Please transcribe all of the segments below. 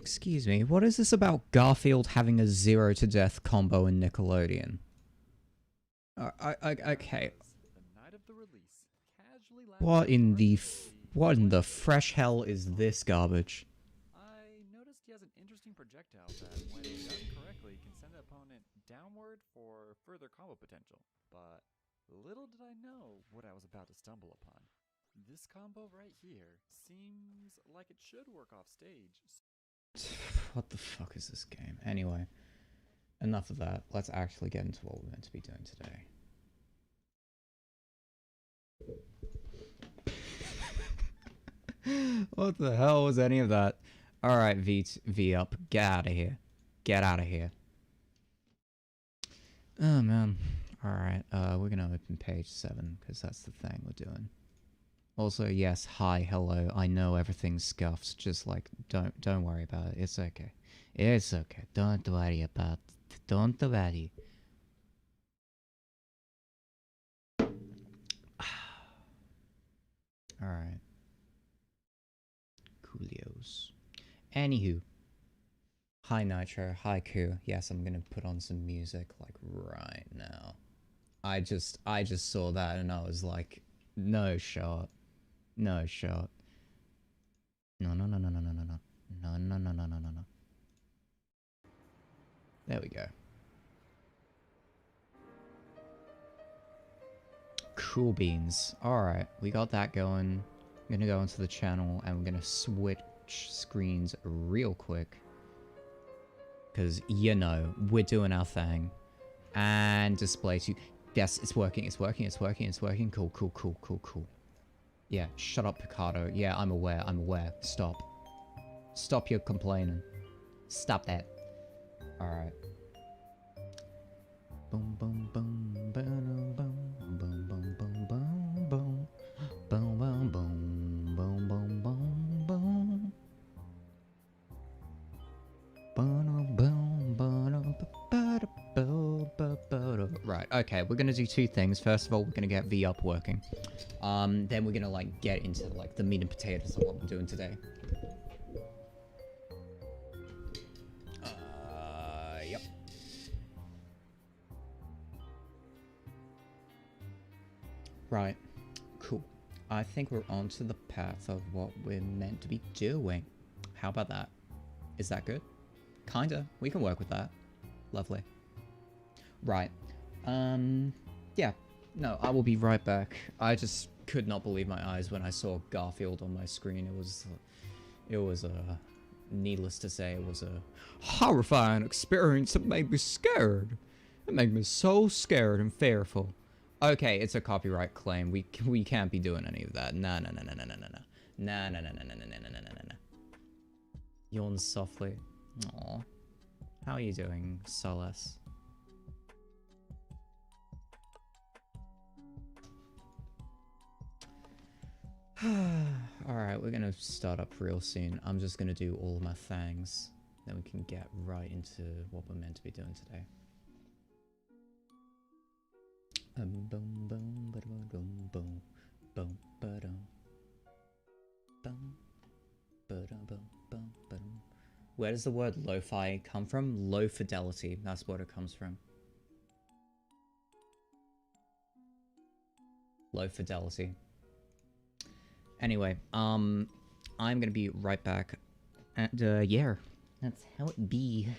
Excuse me, what is this about Garfield having a 0 to death combo in Nickelodeon? Okay. What in the fresh hell is this garbage? I noticed he has an interesting projectile that, when done correctly, can send the opponent downward for further combo potential. But little did I know what I was about to stumble upon. This combo right here seems like it should work off stage. What the fuck is this game? Anyway, enough of that. Let's actually get into what we're meant to be doing today. What the hell was any of that? Alright, V up. Get out of here. Get out of here. Oh, man. Alright, we're gonna open page 7, because that's the thing we're doing. Also, yes, hi, hello, I know everything's scuffs, just like, don't worry about it, it's okay. It's okay, don't worry about it, don't worry. Alright. Coolios. Anywho. Hi Nitro, hi Ku. Yes, I'm gonna put on some music, like, right now. I just saw that and I was like, no shot. No shot. No. There we go. Cool beans. Alright, we got that going. I'm gonna go into the channel and we're gonna switch screens real quick. Because, you know, we're doing our thing. And display to... Yes, it's working. Cool. Yeah, shut up, Picardo. Yeah, I'm aware. Stop. Stop your complaining. Stop that. Alright. Boom, boom, boom, boom, boom, boom, boom, boom, boom, boom, boom, boom, boom, boom, boom, boom, boom. Right, okay, we're gonna do two things. First of all, we're gonna get V up working. Then we're gonna, like, get into, like, the meat and potatoes of what we're doing today. Yep. Right, cool. I think we're onto the path of what we're meant to be doing. How about that? Is that good? Kinda. We can work with that. Lovely. Right. Yeah. No, I will be right back. I just could not believe my eyes when I saw Garfield on my screen. It was needless to say, it was a horrifying experience that made me scared. It made me so scared and fearful. Okay, it's a copyright claim. We can't be doing any of that. No. Yawn softly. Aw. How are you doing, Solace? Alright, we're gonna start up real soon. I'm just gonna do all of my things. Then we can get right into what we're meant to be doing today. Where does the word lo-fi come from? Low fidelity, that's what it comes from. Low fidelity. Anyway, I'm gonna be right back. And, yeah, that's how it be.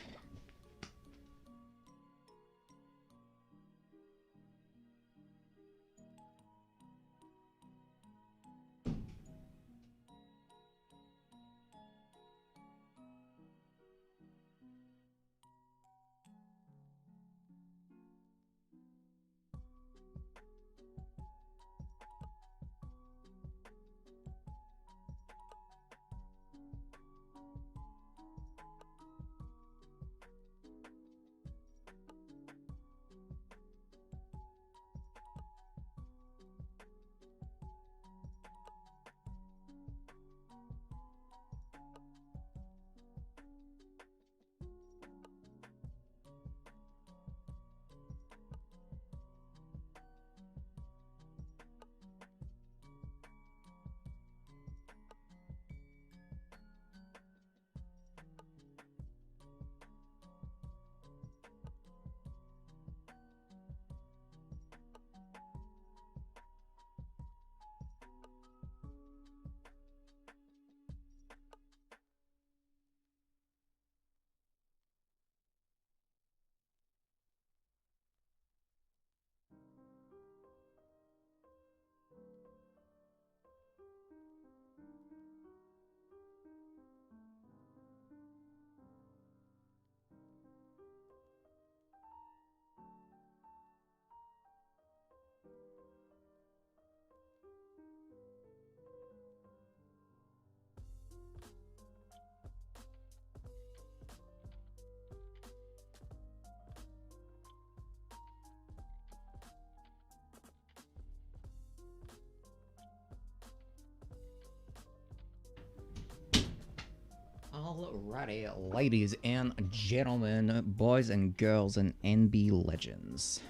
Alrighty, ladies and gentlemen, boys and girls, and NB legends.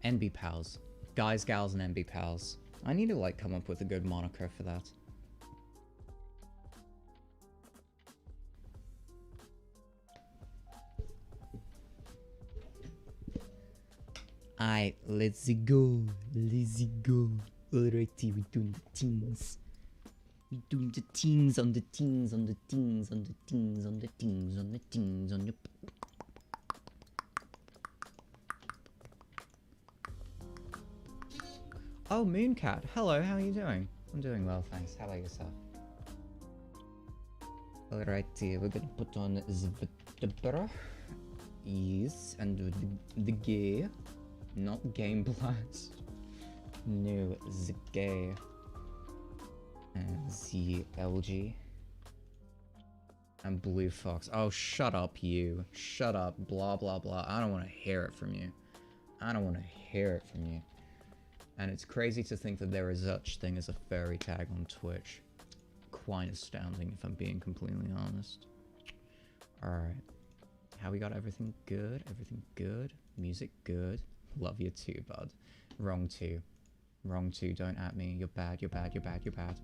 NB pals. Guys, gals, and NB pals. I need to, like, come up with a good moniker for that. Alright, let's go. Let's go. Alrighty, we're doing the teams. We're doing the teams on the teams on the teams on the teams on the teams on the teams on the... Oh, Mooncat. Hello, how are you doing? I'm doing well, thanks. How about yourself? Alrighty, we're gonna put on the Vtuber. Yes, and the gay. Not Game Blast. No, the gay. And the LG. And Blue Fox. Oh, shut up, you. Shut up. Blah, blah, blah. I don't want to hear it from you. I don't want to hear it from you. And it's crazy to think that there is such thing as a furry tag on Twitch. Quite astounding, if I'm being completely honest. Alright. How we got everything good? Everything good? Music good? Love you too, bud. Wrong too. Wrong too. Don't at me. You're bad. You're bad. You're bad. You're bad.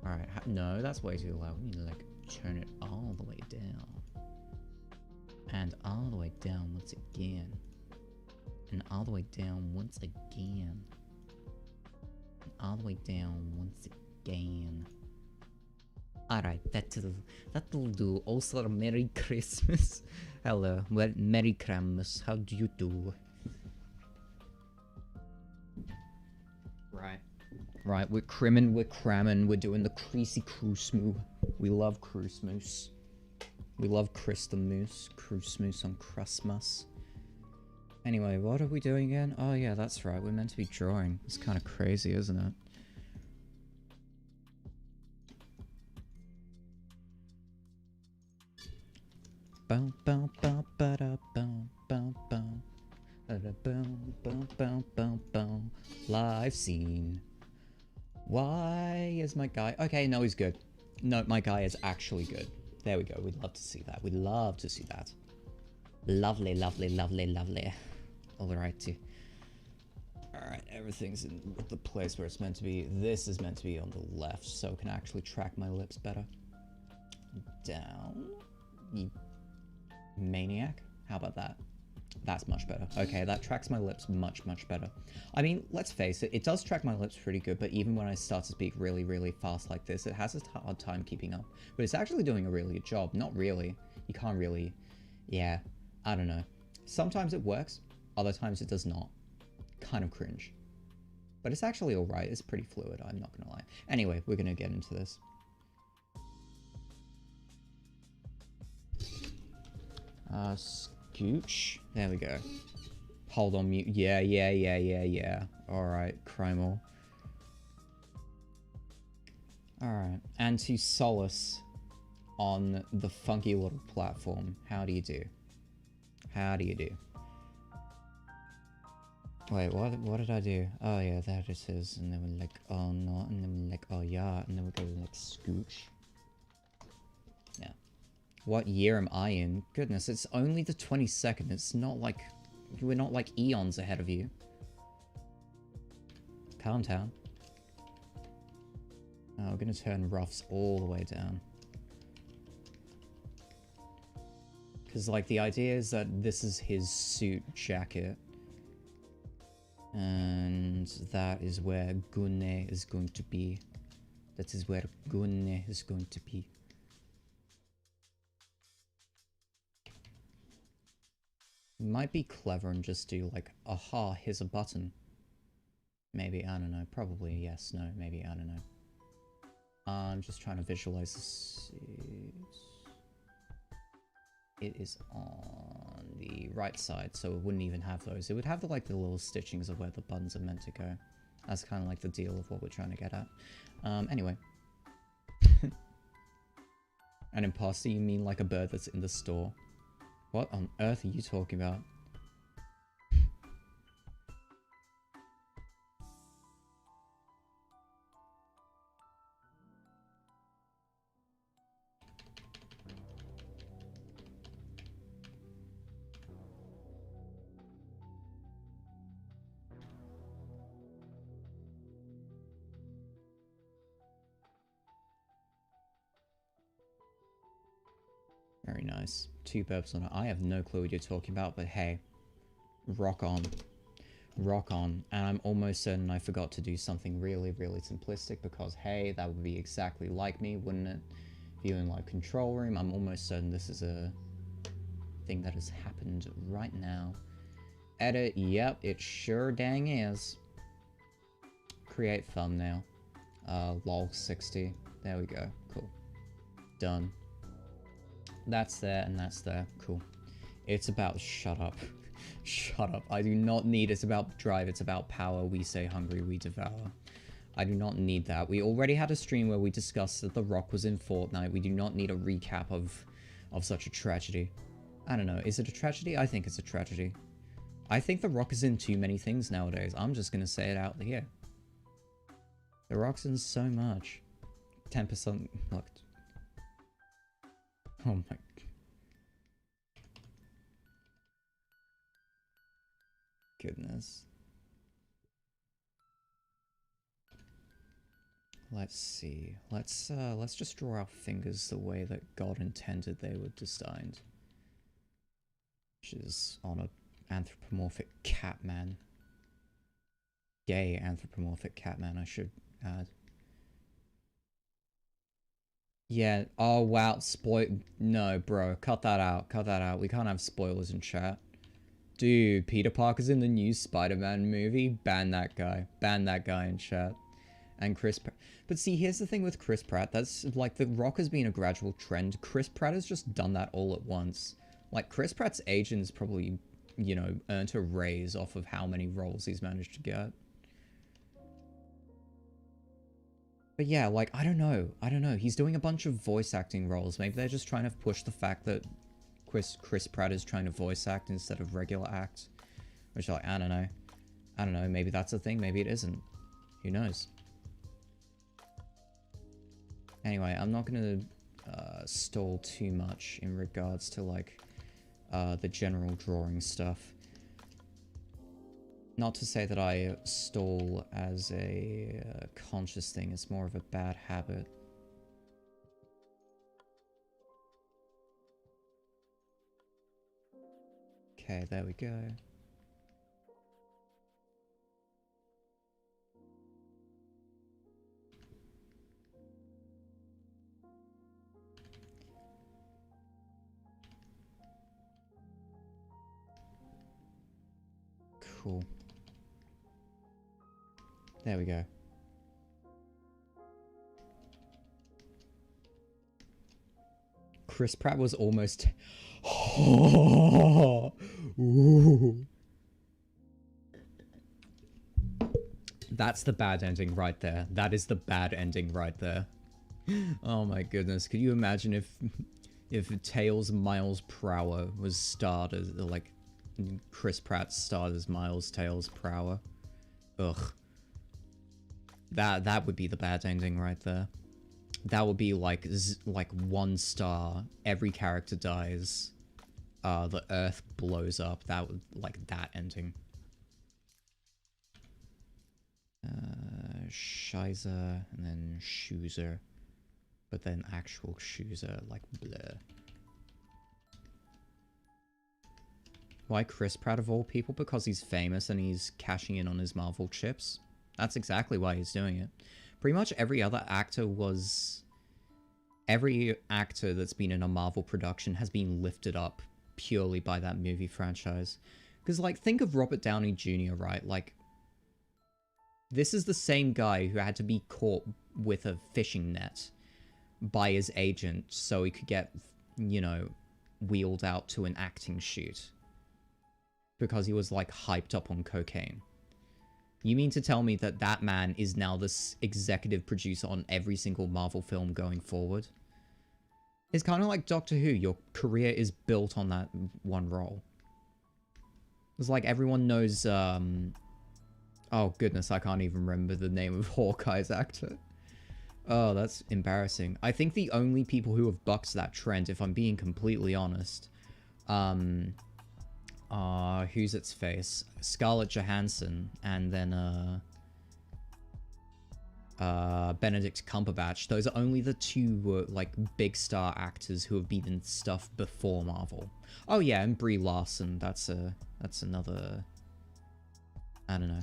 Alright. No, that's way too loud. We need to, like, turn it all the way down. And all the way down once again. And all the way down once again. And all the way down once again. Alright, that'll do. Also, Merry Christmas. Hello. Well, Merry Christmas. How do you do? Right. Right, we're cramming, we're doing the creasy Christmas. We love Christmas. We love Christmas. Christmas on Christmas. Anyway, what are we doing again? Oh yeah, that's right, we're meant to be drawing. It's kind of crazy, isn't it? Bow bow bow ba da bow bow bow. Live scene. Why is my guy... Okay, no, he's good. No, my guy is actually good. There we go. We'd love to see that. We'd love to see that. Lovely, lovely, lovely, lovely. Alrighty. Alright, everything's in the place where it's meant to be. This is meant to be on the left, so I can actually track my lips better. Down. You maniac. How about that? That's much better. Okay, that tracks my lips much, much better. I mean, let's face it, it does track my lips pretty good, but even when I start to speak really, really fast like this, it has a hard time keeping up. But it's actually doing a really good job. Not really. You can't really... Yeah, I don't know. Sometimes it works, other times it does not. Kind of cringe. But it's actually alright, it's pretty fluid, I'm not gonna lie. Anyway, we're gonna get into this. Scooch. There we go. Hold on mute. Yeah. Alright, Crimal. Alright. And to solace on the funky little platform. How do you do? How do you do? Wait, what did I do? Oh yeah, there it is. And then we're like, oh no. And then we're like, oh yeah. And then we go like, scooch. Yeah. What year am I in? Goodness, it's only the 22nd. It's not like... We're not like eons ahead of you. Calm down. Oh, we're gonna turn roughs all the way down. Because, like, the idea is that this is his suit jacket. And that is where Gunne is going to be. That is where Gunne is going to be. Might be clever and just do like, aha, here's a button. Maybe, I don't know. Probably yes, no, maybe, I don't know. I'm just trying to visualize this. It is on the right side, so it wouldn't even have those. It would have the, like, the little stitchings of where the buttons are meant to go. That's kind of like the deal of what we're trying to get at. Anyway. An imposter, you mean like a bird that's in the store? What on earth are you talking about? Nice. 2 burps on it. I have no clue what you're talking about, but hey. Rock on. Rock on. And I'm almost certain I forgot to do something really, really simplistic because, hey, that would be exactly like me, wouldn't it? Viewing live control room. I'm almost certain this is a thing that has happened right now. Edit. Yep, it sure dang is. Create thumbnail. Lol 60. There we go. Cool. Done. That's there and that's there. Cool. It's about shut up. Shut up. I do not need it's about drive. It's about power. We say hungry, we devour. I do not need that. We already had a stream where we discussed that The Rock was in Fortnite. We do not need a recap of such a tragedy. I don't know. Is it a tragedy? I think it's a tragedy. I think The Rock is in too many things nowadays. I'm just gonna say it out here. The Rock's in so much. 10% look. Oh my. Goodness. Let's see. Let's just draw our fingers the way that God intended they were designed. Which is on a anthropomorphic catman. Gay anthropomorphic catman, I should add. Yeah, oh wow, no, bro, cut that out, cut that out. We can't have spoilers in chat. Dude, Peter Parker's in the new Spider-Man movie. Ban that guy. Ban that guy in chat. And Chris Pratt. But see, here's the thing with Chris Pratt. That's, like, The Rock has been a gradual trend. Chris Pratt has just done that all at once. Like, Chris Pratt's agent's probably, you know, earned a raise off of how many roles he's managed to get. But yeah, like, I don't know. I don't know. He's doing a bunch of voice acting roles. Maybe they're just trying to push the fact that Chris Pratt is trying to voice act instead of regular act. Which, like, I don't know. I don't know. Maybe that's a thing. Maybe it isn't. Who knows? Anyway, I'm not going to stall too much in regards to, like, the general drawing stuff. Not to say that I stall as a conscious thing. It's more of a bad habit. Okay, there we go. Cool. There we go. Chris Pratt was almost... Ooh. That's the bad ending right there. That is the bad ending right there. Oh my goodness. Could you imagine if Tails Miles Prower was starred as, like, Chris Pratt starred as Miles Tails Prower? Ugh. That would be the bad ending right there. That would be like 1 star. Every character dies. The Earth blows up. That would like that ending. Shizer and then Shoozer, but then actual Shoozer like blur. Why Chris Pratt of all people? Because he's famous and he's cashing in on his Marvel chips. That's exactly why he's doing it. Pretty much every other actor was... Every actor that's been in a Marvel production has been lifted up purely by that movie franchise. Because, like, think of Robert Downey Jr., right? Like, this is the same guy who had to be caught with a fishing net by his agent so he could get, you know, wheeled out to an acting shoot. Because he was, like, hyped up on cocaine. You mean to tell me that that man is now this executive producer on every single Marvel film going forward? It's kind of like Doctor Who. Your career is built on that one role. It's like everyone knows, oh goodness, I can't even remember the name of Hawkeye's actor. Oh, that's embarrassing. I think the only people who have bucked that trend, if I'm being completely honest, who's its face? Scarlett Johansson, and then, Benedict Cumberbatch. Those are only the two, like, big star actors who have been in stuff before Marvel. Oh yeah, and Brie Larson. That's another... I don't know.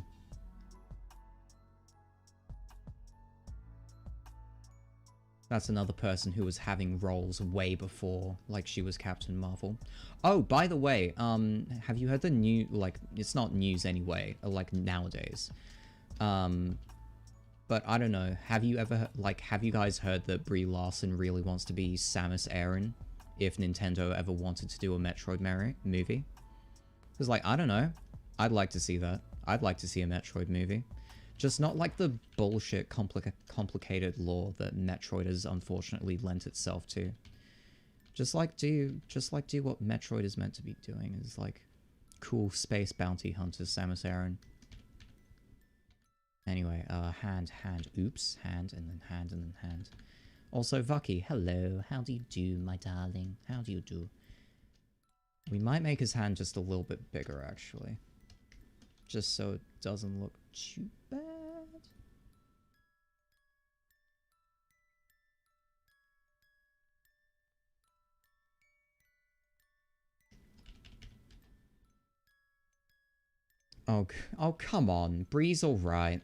That's another person who was having roles way before, like, she was Captain Marvel. Oh, by the way, have you heard the new, like, it's not news anyway, like, nowadays. But I don't know, have you ever, like, have you guys heard that Brie Larson really wants to be Samus Aran if Nintendo ever wanted to do a Metroid movie? Because, like, I don't know. I'd like to see that. I'd like to see a Metroid movie. Just not like the bullshit complicated lore that Metroid has unfortunately lent itself to. Just like do what Metroid is meant to be doing, is like cool space bounty hunters, Samus Aran. Anyway, hand, oops, hand, and then hand, and then hand. Also, Vucky, hello, how do you do, my darling? How do you do? We might make his hand just a little bit bigger, actually. Just so it doesn't look too bad. Oh, come on. Brie's alright.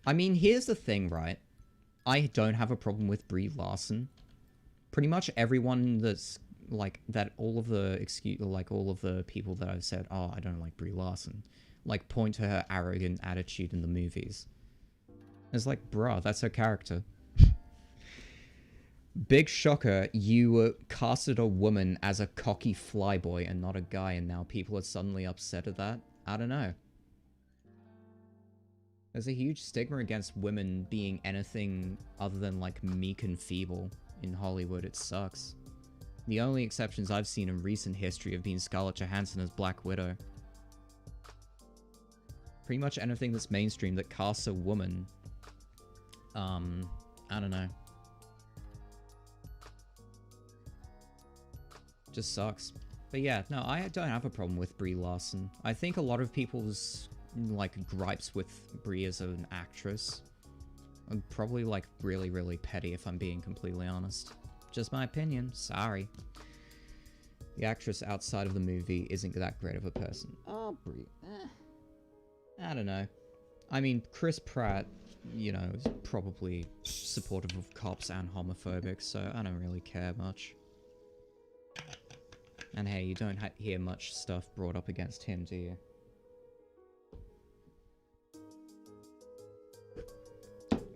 I mean, here's the thing, right? I don't have a problem with Brie Larson. Pretty much everyone that's, like, that all of the people that I've said, oh, I don't like Brie Larson, like, point to her arrogant attitude in the movies. It's like, bruh, that's her character. Big shocker, you casted a woman as a cocky flyboy and not a guy, and now people are suddenly upset at that? I don't know. There's a huge stigma against women being anything other than, like, meek and feeble in Hollywood. It sucks. The only exceptions I've seen in recent history have been Scarlett Johansson as Black Widow. Pretty much anything that's mainstream that casts a woman, I don't know. Just sucks. But yeah, no, I don't have a problem with Brie Larson. I think a lot of people's, like, gripes with Brie as an actress are probably, like, really, really petty, if I'm being completely honest. Just my opinion. Sorry. The actress outside of the movie isn't that great of a person. Oh, Brie. I don't know. I mean, Chris Pratt, you know, is probably supportive of cops and homophobic, so I don't really care much. And hey, you don't hear much stuff brought up against him, do you?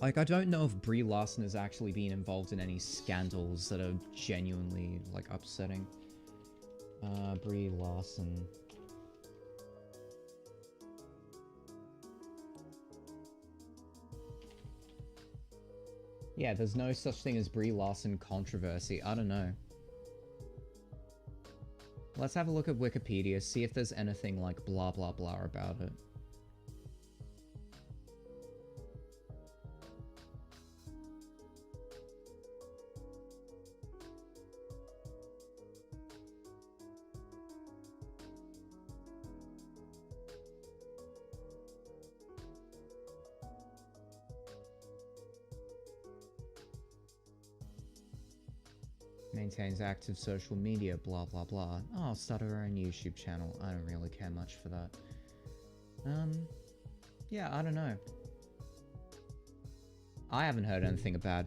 Like, I don't know if Brie Larson has actually been involved in any scandals that are genuinely, like, upsetting. Brie Larson. Yeah, there's no such thing as Brie Larson controversy. I don't know. Let's have a look at Wikipedia, see if there's anything like blah blah blah about it. Maintains active social media, blah blah blah. Oh, I'll start her own YouTube channel. I don't really care much for that. Yeah, I don't know. I haven't heard anything about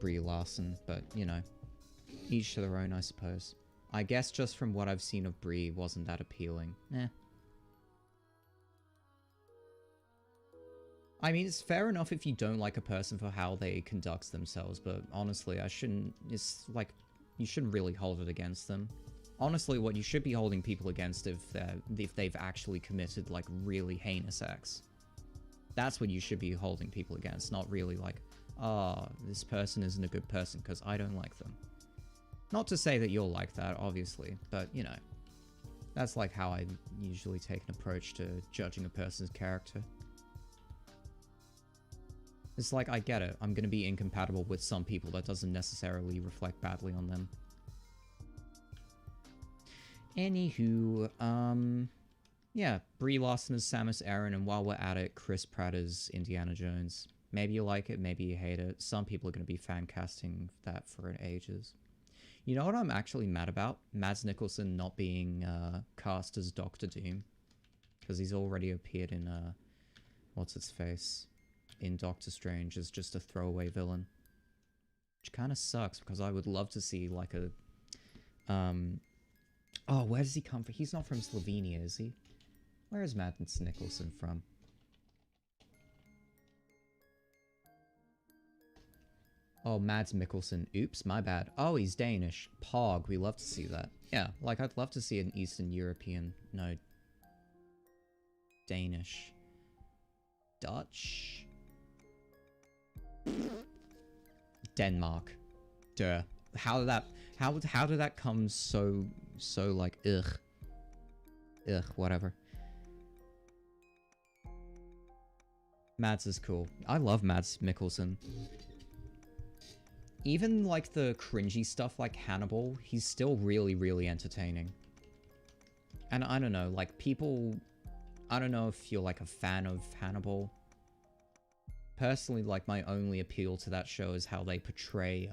Brie Larson, but, you know, each to their own, I suppose. I guess just from what I've seen of Brie wasn't that appealing. Eh. I mean, it's fair enough if you don't like a person for how they conduct themselves, but honestly, it's like, you shouldn't really hold it against them. Honestly, what you should be holding people against if they've actually committed, like, really heinous acts. That's what you should be holding people against, not really like, ah, this person isn't a good person because I don't like them. Not to say that you're like that, obviously, but, you know, that's like how I usually take an approach to judging a person's character. It's like, I get it, I'm gonna be incompatible with some people, that doesn't necessarily reflect badly on them. Anywho, yeah, Brie Larson is Samus Aran, and while we're at it, Chris Pratt is Indiana Jones. Maybe you like it, maybe you hate it. Some people are going to be fan casting that for ages. You know what I'm actually mad about? Mads Mikkelsen not being cast as Doctor Doom. Because he's already appeared in, what's his face? In Doctor Strange as just a throwaway villain. Which kind of sucks, because I would love to see, like, a... Oh, where does he come from? He's not from Slovenia, is he? Where is Mads Mikkelsen from? Oh, Mads Mikkelsen. Oops, my bad. Oh, he's Danish. Pog, we love to see that. Yeah, like, I'd love to see an Eastern European... No. Danish. Dutch? Denmark. Duh. How did that come so like, ugh. Ugh, whatever. Mads is cool. I love Mads Mikkelsen. Even, like, the cringy stuff like Hannibal, he's still really, really entertaining. And I don't know, like, people... I don't know if you're, like, a fan of Hannibal. Personally, like, my only appeal to that show is how they portray,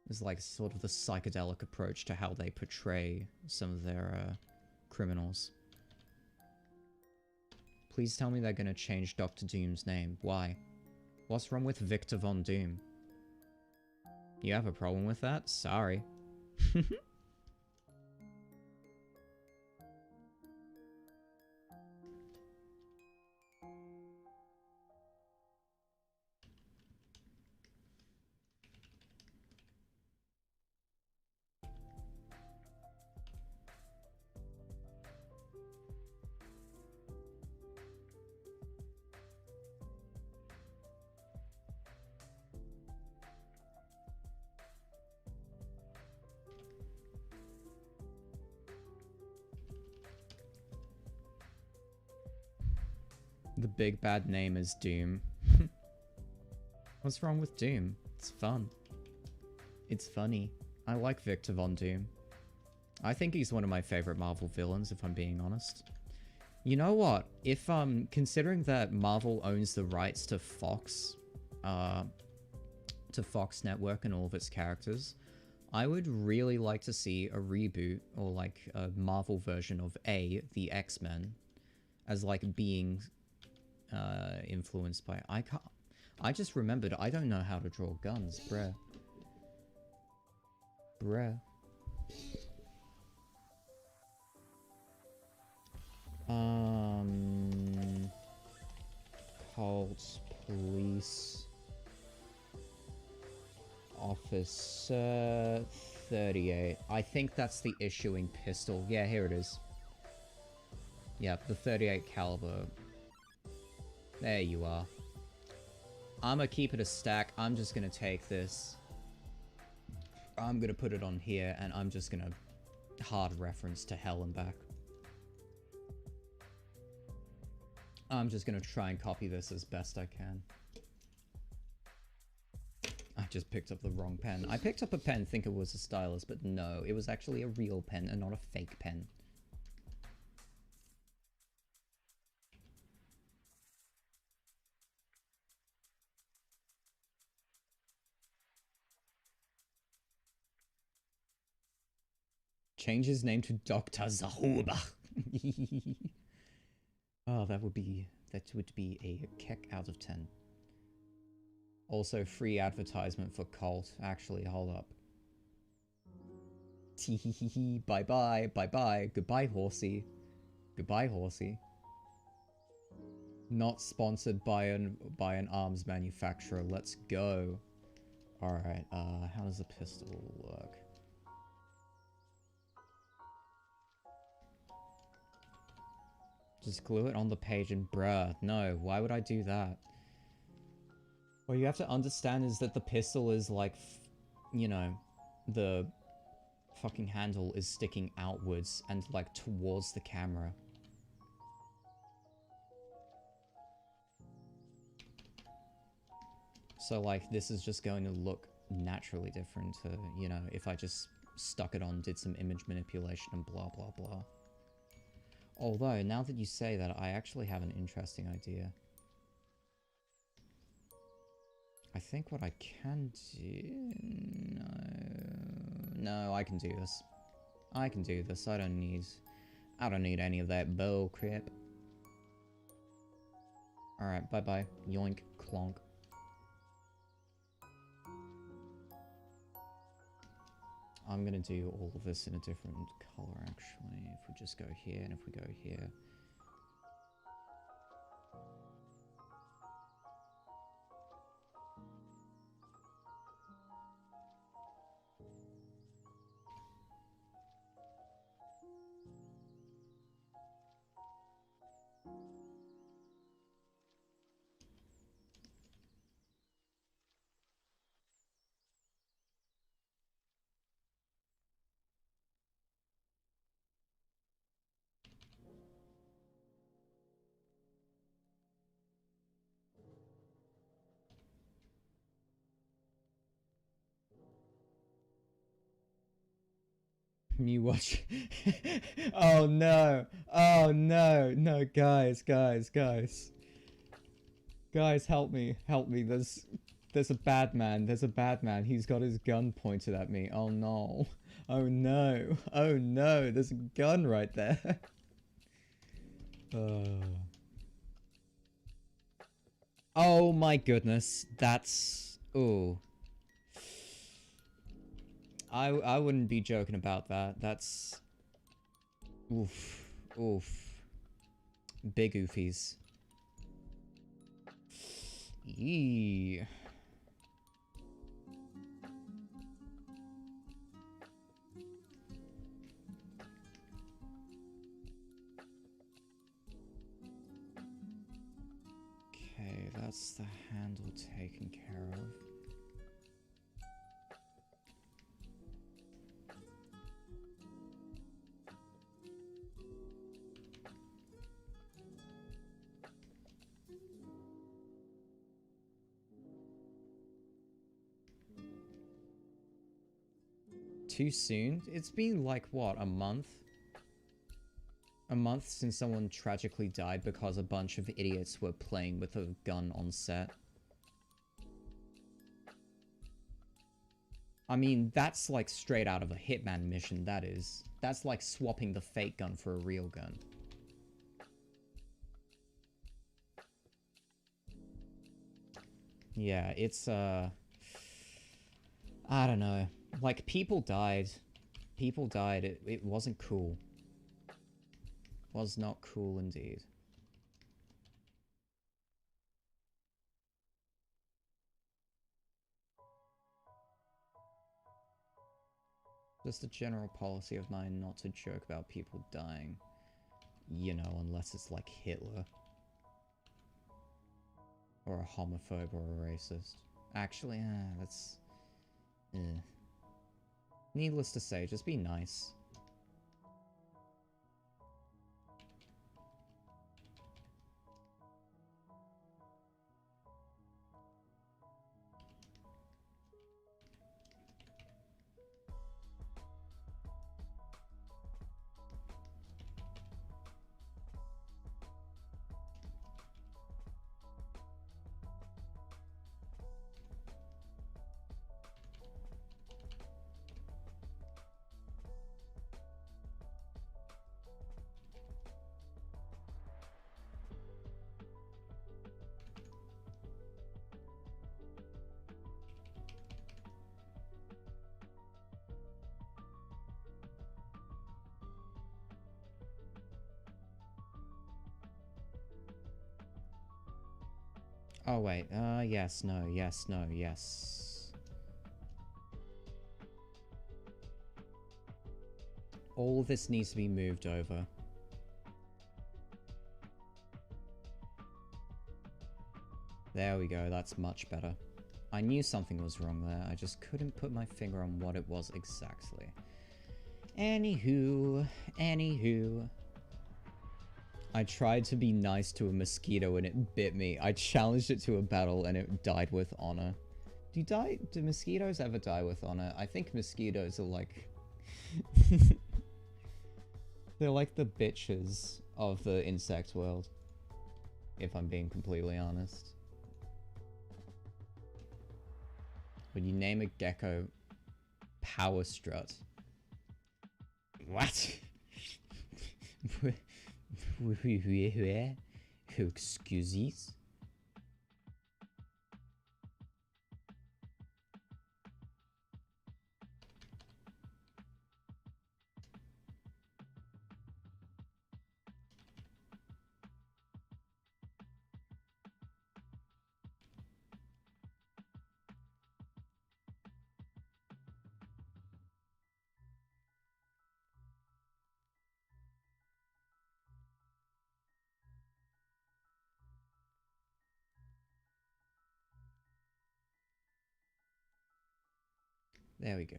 is, like, sort of the psychedelic approach to how they portray some of their, criminals. Please tell me they're gonna change Dr. Doom's name. Why? What's wrong with Victor Von Doom? You have a problem with that? Sorry. The big bad name is Doom. What's wrong with Doom? It's fun. It's funny. I like Victor Von Doom. I think he's one of my favorite Marvel villains, if I'm being honest. You know what? If, considering that Marvel owns the rights to Fox Network and all of its characters, I would really like to see a reboot, or like a Marvel version of the X-Men, as like being influenced by... I just remembered I don't know how to draw guns, bruh. Bruh. Cult Police Officer 38. I think that's the issuing pistol. Yeah, here it is. Yeah, the 38 caliber. There you are. I'm gonna keep it a stack. I'm just gonna take this. I'm gonna put it on here, and I'm just gonna hard reference to hell and back. I'm just gonna try and copy this as best I can. I just picked up the wrong pen. I picked up a pen thinking it was a stylus, but no, it was actually a real pen and not a fake pen. Change his name to Dr. Zahuba. Oh, that would be a kick out of 10. Also, free advertisement for Colt. Actually, hold up. Teeheehee, bye-bye, bye-bye, goodbye, horsey. Goodbye, horsey. Not sponsored by an arms manufacturer. Let's go. Alright, how does a pistol work? Just glue it on the page and bruh, no, why would I do that? What you have to understand is that the pistol is like, you know, the fucking handle is sticking outwards and like towards the camera. So like this is just going to look naturally different to, you know, if I just stuck it on, did some image manipulation and blah blah blah. Although, now that you say that, I actually have an interesting idea. think what I can do... No, I can do this. I can do this. I don't need any of that bull crap. Alright, bye-bye. Yoink, clonk. I'm gonna do all of this in a different color, actually. If we just go here, and if we go here... You watch. Oh no. Oh no. No, guys. Guys, help me. Help me. There's a bad man. There's a bad man. He's got his gun pointed at me. Oh no. Oh no. Oh no. There's a gun right there. Oh my goodness. That's... Ooh. I wouldn't be joking about that. That's... Oof. Oof. Big oofies. Yee. Okay, that's the handle taken care of. Too soon? It's been like, what, a month? A month since someone tragically died because a bunch of idiots were playing with a gun on set. I mean, that's like straight out of a Hitman mission, that is. That's like swapping the fake gun for a real gun. Yeah, it's, I don't know. Like, people died. People died. It wasn't cool. Was not cool indeed. Just a general policy of mine not to joke about people dying. You know, unless it's like Hitler. Or a homophobe or a racist. Actually, that's... Needless to say, just be nice. Oh wait, yes, no, yes, no, yes. All of this needs to be moved over. There we go, that's much better. I knew something was wrong there, I just couldn't put my finger on what it was exactly. Anywho. I tried to be nice to a mosquito and it bit me. I challenged it to a battle and it died with honor. Do mosquitoes ever die with honor? I think mosquitoes are like... They're like the bitches of the insect world. If I'm being completely honest. When you name a gecko Power Strut. What? Excuses? There we go.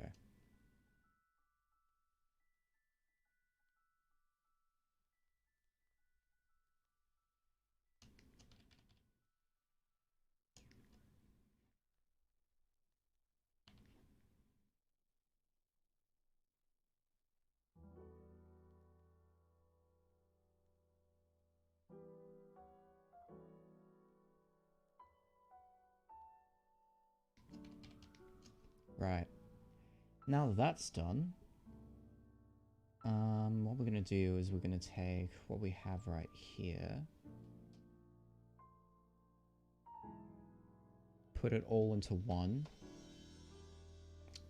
Right. Now that's done, what we're going to do is we're going to take what we have right here, put it all into one.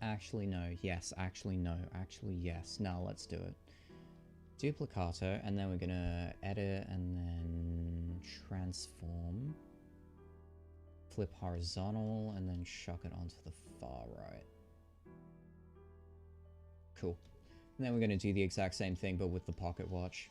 Actually, no. Yes. Actually, no. Actually, yes. Now let's do it. Duplicator, and then we're going to edit and then transform. Flip horizontal, and then shuck it onto the far right. Cool. And then we're going to do the exact same thing, but with the pocket watch.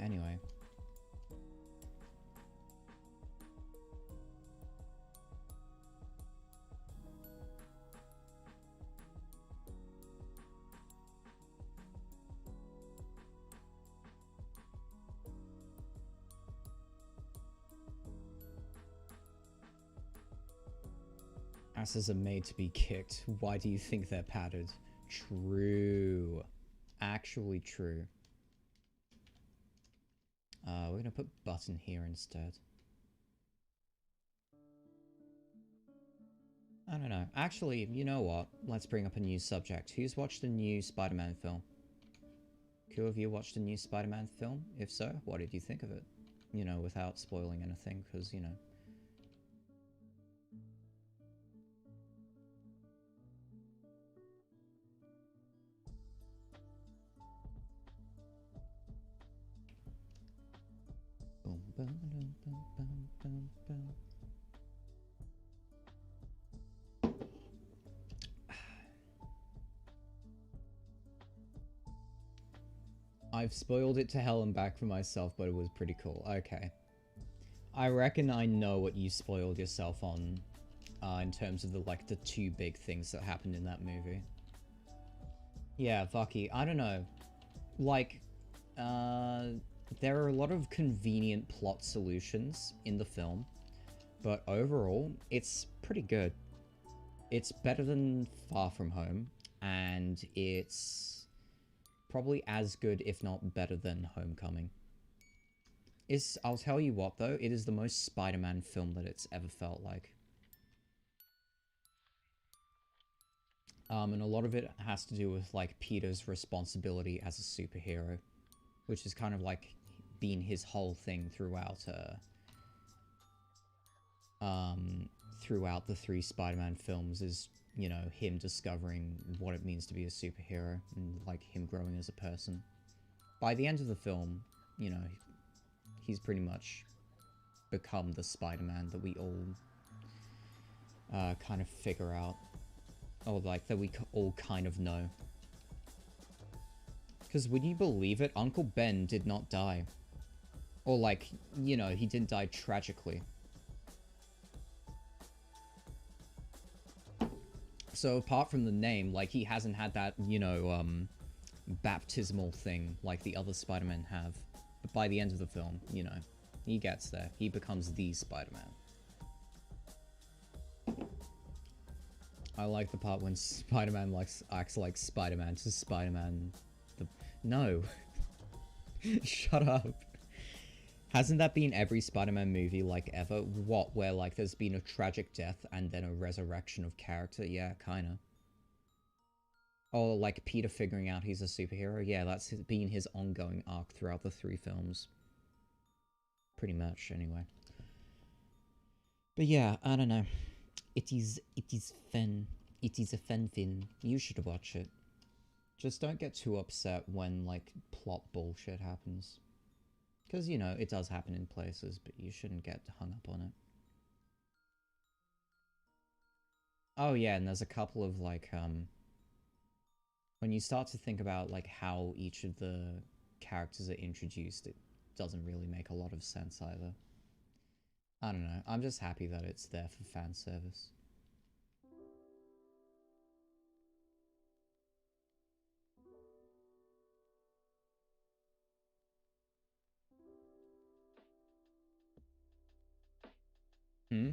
Anyway. Asses are made to be kicked. Why do you think they're padded? True. Actually true. We're gonna put button here instead. I don't know. Actually, you know what? Let's bring up a new subject. Who's watched the new Spider-Man film? Who of you watched the new Spider-Man film? If so, what did you think of it? You know, without spoiling anything, because, you know. I've spoiled it to hell and back for myself, but it was pretty cool. Okay. I reckon I know what you spoiled yourself on, in terms of the two big things that happened in that movie. Yeah, Vucky, I don't know. Like, there are a lot of convenient plot solutions in the film, but overall, it's pretty good. It's better than Far From Home, and it's probably as good, if not better than Homecoming. I'll tell you what though, it is the most Spider-Man film that it's ever felt like. And a lot of it has to do with, like, Peter's responsibility as a superhero, which is kind of, like, been his whole thing throughout, throughout the 3 Spider-Man films is, you know, him discovering what it means to be a superhero and, like, him growing as a person. By the end of the film, you know, he's pretty much become the Spider-Man that we all kind of figure out. Or, like, that we all kind of know. Because would you believe it? Uncle Ben did not die. Or, like, you know, he didn't die tragically. So, apart from the name, like, he hasn't had that, you know, baptismal thing like the other Spider-Men have. But by the end of the film, you know, he gets there. He becomes the Spider-Man. I like the part when Spider-Man acts like Spider-Man to Spider-Man. No. Shut up. Hasn't that been every Spider-Man movie, like, ever? What, where, like, there's been a tragic death and then a resurrection of character? Yeah, kinda. Or, like, Peter figuring out he's a superhero? Yeah, that's been his ongoing arc throughout the 3 films. Pretty much, anyway. But yeah, I don't know. It is fun. It is a fun thing. You should watch it. Just don't get too upset when, like, plot bullshit happens. Because, you know, it does happen in places, but you shouldn't get hung up on it. Oh yeah, and there's a couple of, like, when you start to think about, like, how each of the characters are introduced, it doesn't really make a lot of sense either. I don't know, I'm just happy that it's there for fan service. Hmm?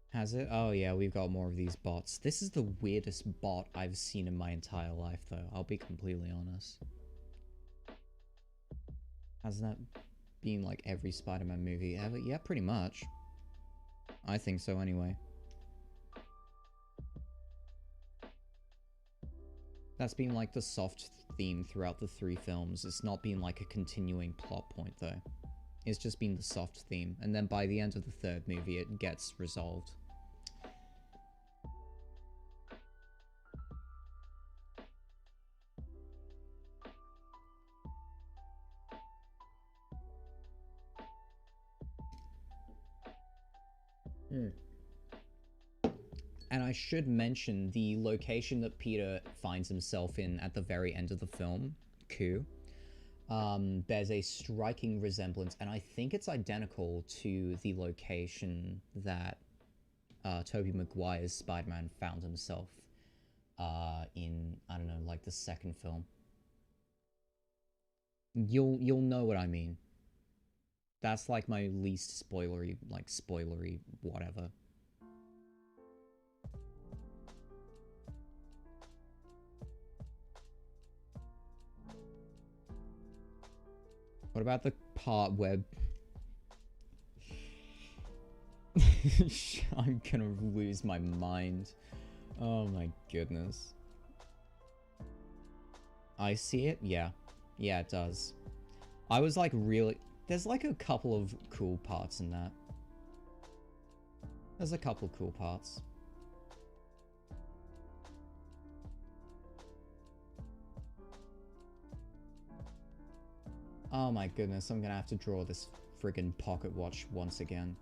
Has it? Oh yeah, we've got more of these bots. This is the weirdest bot I've seen in my entire life, though. I'll be completely honest. Hasn't that been, like, every Spider-Man movie ever? Yeah, pretty much. I think so, anyway. That's been, like, the soft theme throughout the 3 films. It's not been, like, a continuing plot point, though. It's just been the soft theme, and then by the end of the 3rd movie, it gets resolved. And I should mention the location that Peter finds himself in at the very end of the film, Q. There's a striking resemblance, and I think it's identical to the location that Tobey Maguire's Spider-Man found himself in, I don't know, like the 2nd film. You'll know what I mean. That's like my least spoilery, like spoilery whatever. What about the part where I'm gonna lose my mind. Oh my goodness. I see it? Yeah. Yeah, it does. I was like really... There's like a couple of cool parts in that. There's a couple of cool parts. Oh my goodness, I'm gonna have to draw this friggin' pocket watch once again.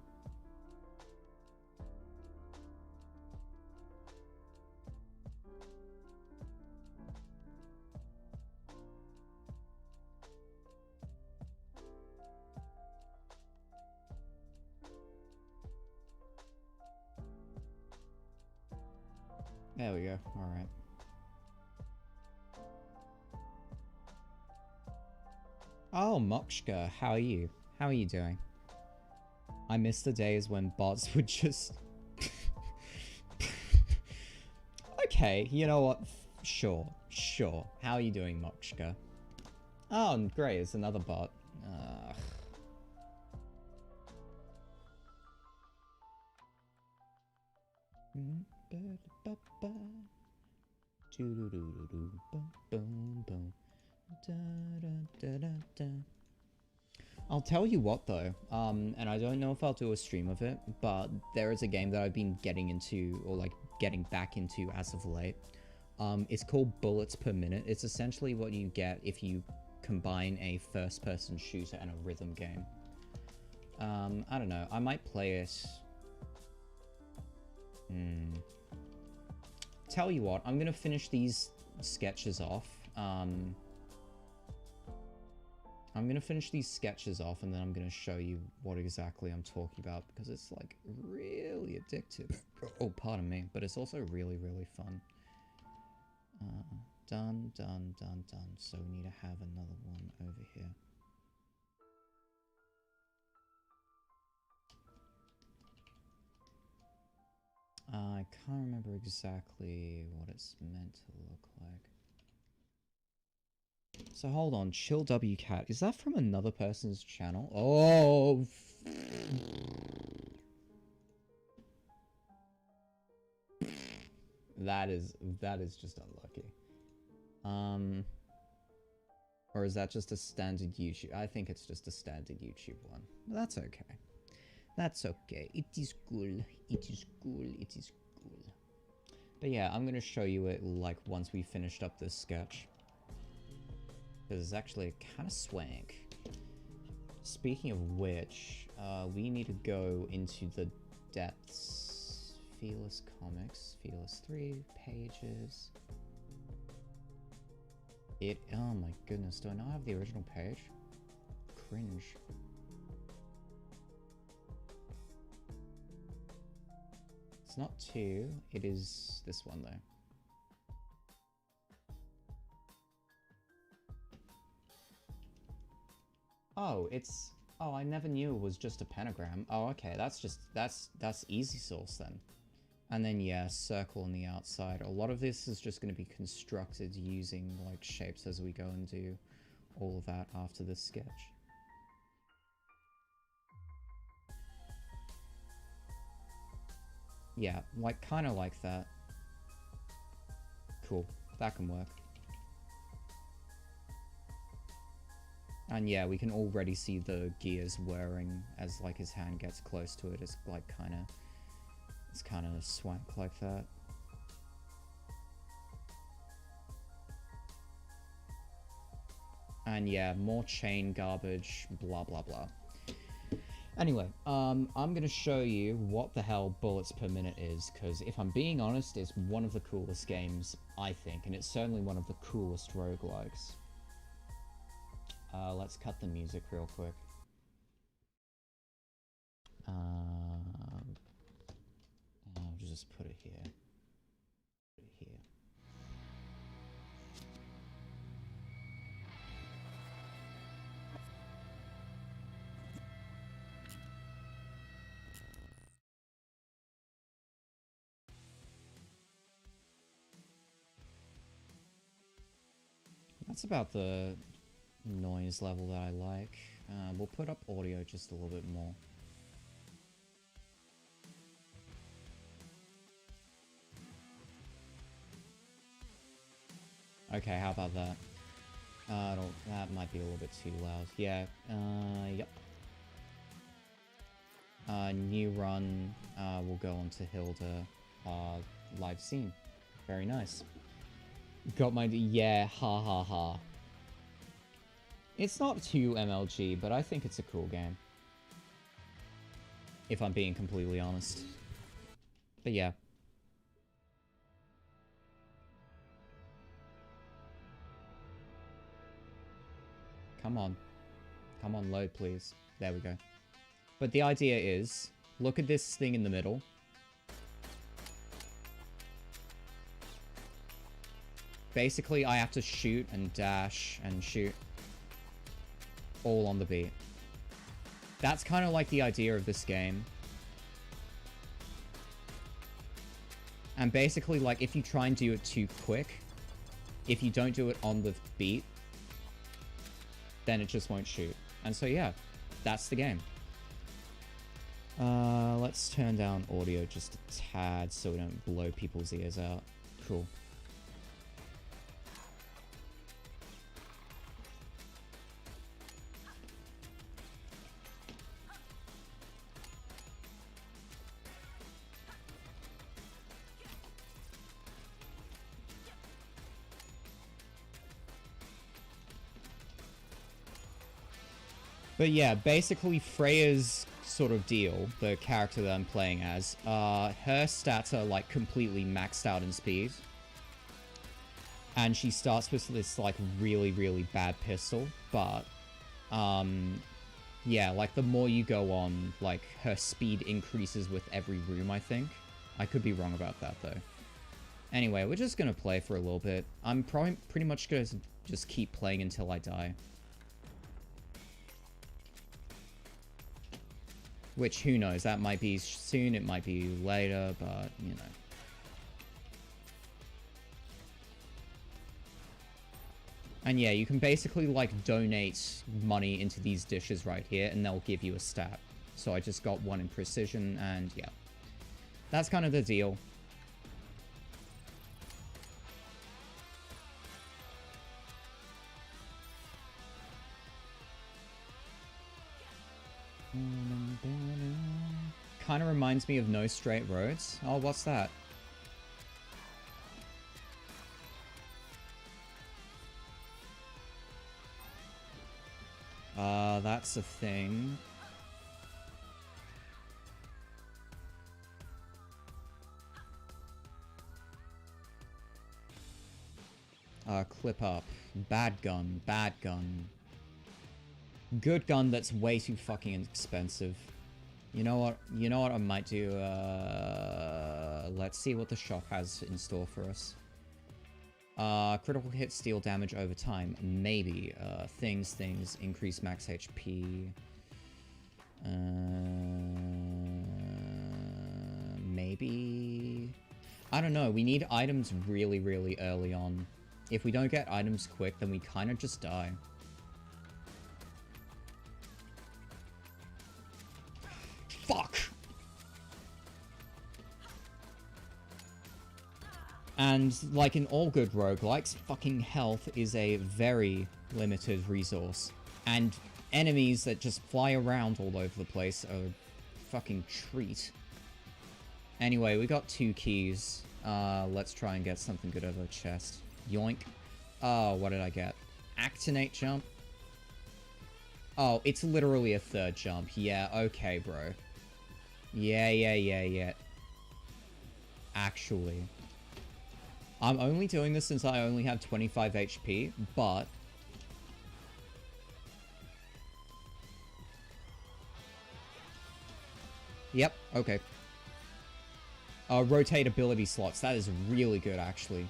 There we go, alright. Oh, Mokshka, how are you? How are you doing? I miss the days when bots would just... Okay, you know what? Sure, sure. How are you doing, Mokshka? Oh, great, it's another bot. Boom, boom, boom. Da, da, da, da, da. I'll tell you what though, and I don't know if I'll do a stream of it, but there is a game that I've been getting into, or like getting back into as of late. It's called Bullets Per Minute. It's essentially what you get if you combine a first-person shooter and a rhythm game. I don't know, I might play it. Tell you what, I'm gonna finish these sketches off. I'm gonna finish these sketches off and then I'm gonna show you what exactly I'm talking about because it's like really addictive. Oh, pardon me, but it's also really, really fun. Done. So we need to have another one over here. I can't remember exactly what it's meant to look like. So hold on, Chill W Cat. Is that from another person's channel? Oh. That is just unlucky. Or is that just a standard YouTube? I think it's just a standard YouTube one. But that's okay. That's okay. It is cool. It is cool. It is cool. But yeah, I'm gonna show you it like once we finished up this sketch. Because it's actually kind of swank. Speaking of which, we need to go into the depths. Felis Comics. Felis 3 pages. Oh my goodness, do I not have the original page? Cringe. It's not 2, it is this one though. Oh, oh, I never knew it was just a pentagram. Oh, okay, that's easy source then. And then, yeah, circle on the outside. A lot of this is just going to be constructed using, like, shapes as we go and do all of that after this sketch. Yeah, like, kind of like that. Cool. That can work. And yeah, we can already see the gears whirring as, like, his hand gets close to it. It's, like, kind of swank like that. And yeah, more chain garbage, blah blah blah. Anyway, I'm gonna show you what the hell Bullets Per Minute is, because if I'm being honest, it's one of the coolest games, I think, and it's certainly one of the coolest roguelikes. Let's cut the music real quick. I'll just put it here. Put it here. That's about the noise level that I like. We'll put up audio just a little bit more. Okay, how about that? That might be a little bit too loud. Yeah, yep. New run, we'll go on to Hilda, live scene. Very nice. Got my, yeah, ha ha ha. It's not too MLG, but I think it's a cool game. If I'm being completely honest. But yeah. Come on. Come on, load, please. There we go. But the idea is, look at this thing in the middle. Basically, I have to shoot and dash and shoot. All on the beat. That's kind of like the idea of this game. And basically, like, if you try and do it too quick, if you don't do it on the beat, then it just won't shoot. And so, yeah, that's the game. Let's turn down audio just a tad so we don't blow people's ears out. Cool. But yeah, basically Freya's sort of deal, the character that I'm playing as, her stats are like completely maxed out in speed. And she starts with this like really, really bad pistol, but yeah, like the more you go on, like her speed increases with every room, I think. I could be wrong about that though. Anyway, we're just gonna play for a little bit. I'm probably pretty much gonna just keep playing until I die. Which, who knows, that might be soon, it might be later, but, you know. And yeah, you can basically, like, donate money into these dishes right here, and they'll give you a stat. So I just got one in precision, and yeah. That's kind of the deal. Kind of reminds me of No Straight Roads. Oh, what's that? That's a thing. Clip up. Bad gun. Bad gun. Good gun that's way too fucking expensive. You know what? You know what I might do? Let's see what the shop has in store for us. Critical hit, steal damage over time. Maybe. Things. Increase max HP. Maybe. I don't know. We need items really, really early on. If we don't get items quick, then we kind of just die. Fuck! And, like in all good roguelikes, fucking health is a very limited resource. And enemies that just fly around all over the place are a fucking treat. Anyway, we got 2 keys. Let's try and get something good out of the chest. Yoink. Oh, what did I get? Actinate jump? Oh, it's literally a 3rd jump. Yeah, okay, bro. Yeah. Actually. I'm only doing this since I only have 25 HP, but... Yep, okay. Rotate ability slots. That is really good, actually.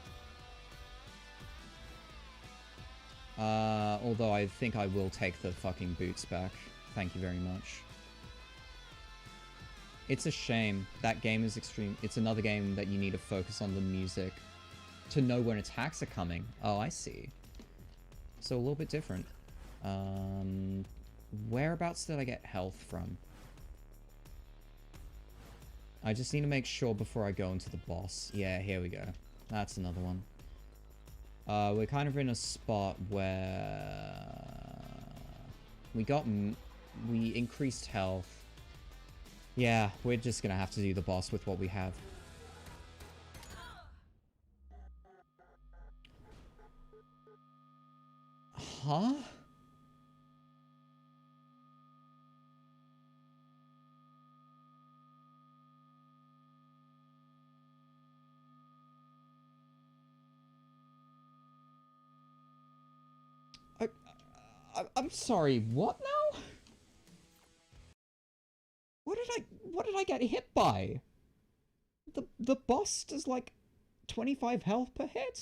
Although I think I will take the fucking boots back. Thank you very much. It's a shame. That game is extreme. It's another game that you need to focus on the music to know when attacks are coming. Oh, I see. So a little bit different. Whereabouts did I get health from? I just need to make sure before I go into the boss. Yeah, here we go. That's another one. We're kind of in a spot where we increased health. Yeah, we're just gonna have to do the boss with what we have. Huh? I'm sorry, what now? What did I get hit by? The boss does like 25 health per hit?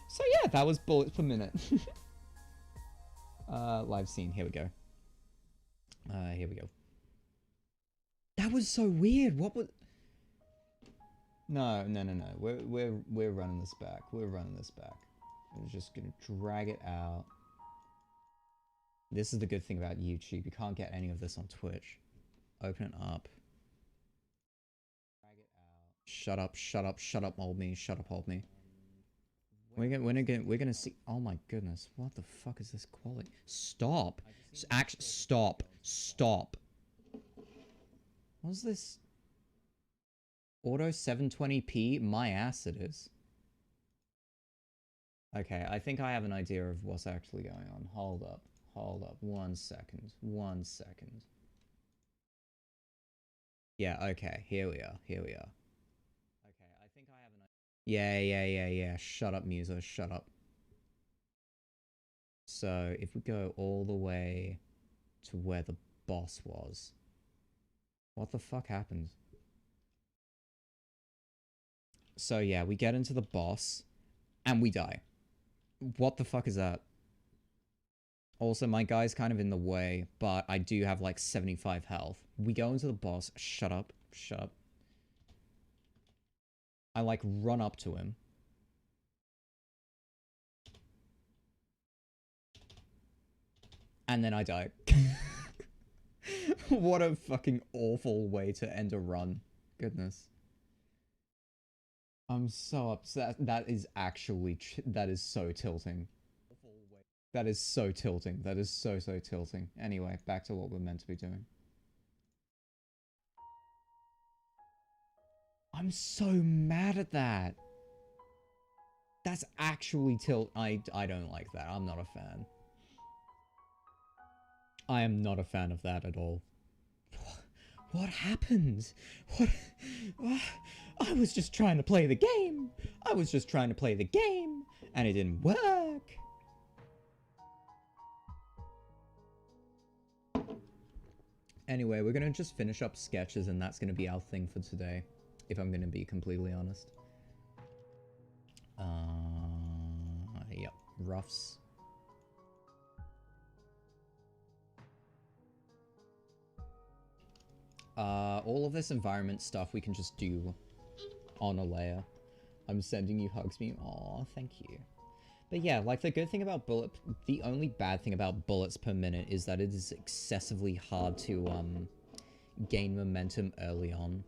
So yeah, that was bullets per minute. Live scene, here we go. Here we go. That was so weird. What was... No. We're running this back. We're running this back. I'm just gonna drag it out. This is the good thing about YouTube. You can't get any of this on Twitch. Open it up. Drag it out. Shut up, hold me. Shut up, hold me. We're gonna see. Oh my goodness! What the fuck is this quality? Stop! Stop! Stop! What's this? Auto 720p? My ass it is. Okay, I think I have an idea of what's actually going on. Hold up. 1 second. 1 second. Yeah, okay, here we are. Okay, I think I have an idea. Yeah. Shut up, Mewzer, shut up. So, if we go all the way to where the boss was. What the fuck happened? So yeah, we get into the boss, and we die. What the fuck is that? Also, my guy's kind of in the way, but I do have like 75 health. We go into the boss. Shut up. I like run up to him. And then I die. What a fucking awful way to end a run. Goodness. I'm so upset. That is actually... that is so tilting. That is so tilting. That is so tilting. Anyway, back to what we're meant to be doing. I'm so mad at that. That's actually I don't like that. I'm not a fan. I am not a fan of that at all. What happened? What? I was just trying to play the game. And it didn't work. Anyway, we're gonna just finish up sketches and that's gonna be our thing for today. If I'm gonna be completely honest. Yep, roughs. All of this environment stuff we can just do on a layer. I'm sending you hugs, me. Aw, thank you. But yeah, like the good thing about the only bad thing about bullets per minute is that it is excessively hard to gain momentum early on.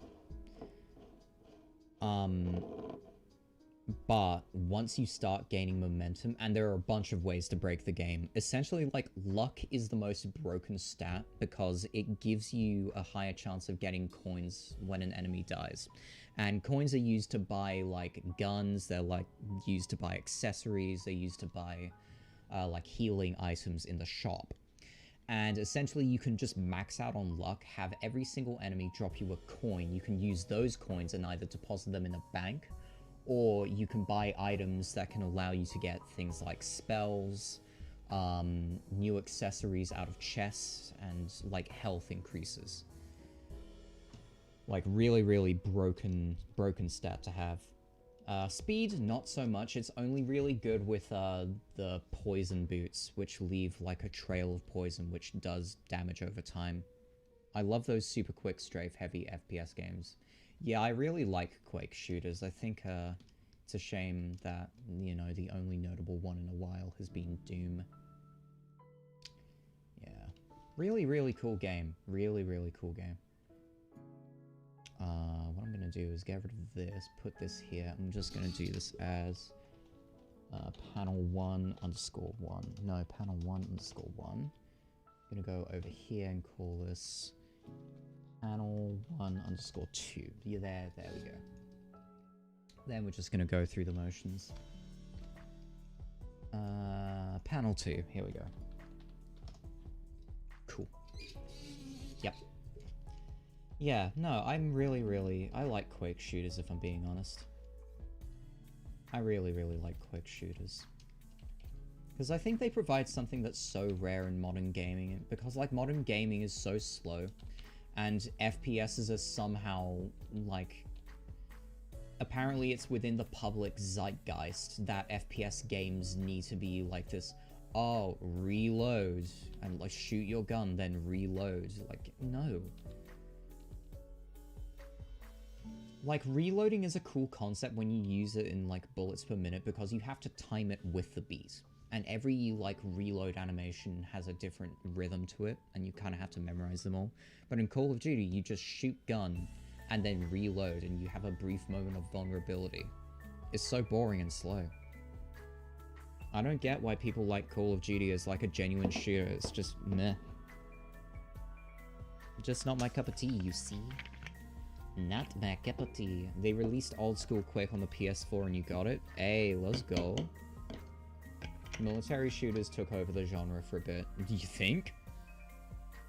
But once you start gaining momentum, and there are a bunch of ways to break the game, essentially, like, luck is the most broken stat because it gives you a higher chance of getting coins when an enemy dies. And coins are used to buy, like, guns, they're, like, used to buy accessories, they're used to buy, like, healing items in the shop. And essentially, you can just max out on luck, have every single enemy drop you a coin. You can use those coins and either deposit them in a bank, or you can buy items that can allow you to get things like spells, new accessories out of chests, and, like, health increases. Like, really broken stat to have. Speed, not so much. It's only really good with the poison boots, which leave, like, a trail of poison, which does damage over time. I love those super quick strafe heavy FPS games. Yeah, I really like Quake shooters. I think it's a shame that, you know, the only notable one in a while has been Doom. Yeah. Really cool game. Really cool game. What I'm gonna do is get rid of this, put this here. I'm just gonna do this as panel 1_1. No, panel 1_1. I'm gonna go over here and call this panel 1_2. Yeah, there we go. Then we're just gonna go through the motions. Panel 2, here we go. Cool. Yep. Yeah, no, I'm really, I like Quake shooters if I'm being honest. I really like Quake shooters. Because I think they provide something that's so rare in modern gaming, because, like, modern gaming is so slow, and FPSs are somehow, like, apparently it's within the public zeitgeist that FPS games need to be like this, oh, reload, and, like, shoot your gun, then reload. Like, no. Like, reloading is a cool concept when you use it in, like, bullets per minute, because you have to time it with the beat. And every, like, reload animation has a different rhythm to it, and you kind of have to memorize them all. But in Call of Duty, you just shoot gun, and then reload, and you have a brief moment of vulnerability. It's so boring and slow. I don't get why people like Call of Duty as, like, a genuine shooter. It's just meh. Just not my cup of tea, you see? Not my cup of tea. They released old school Quake on the PS4 and you got it? Hey, let's go. Military shooters took over the genre for a bit. Do you think?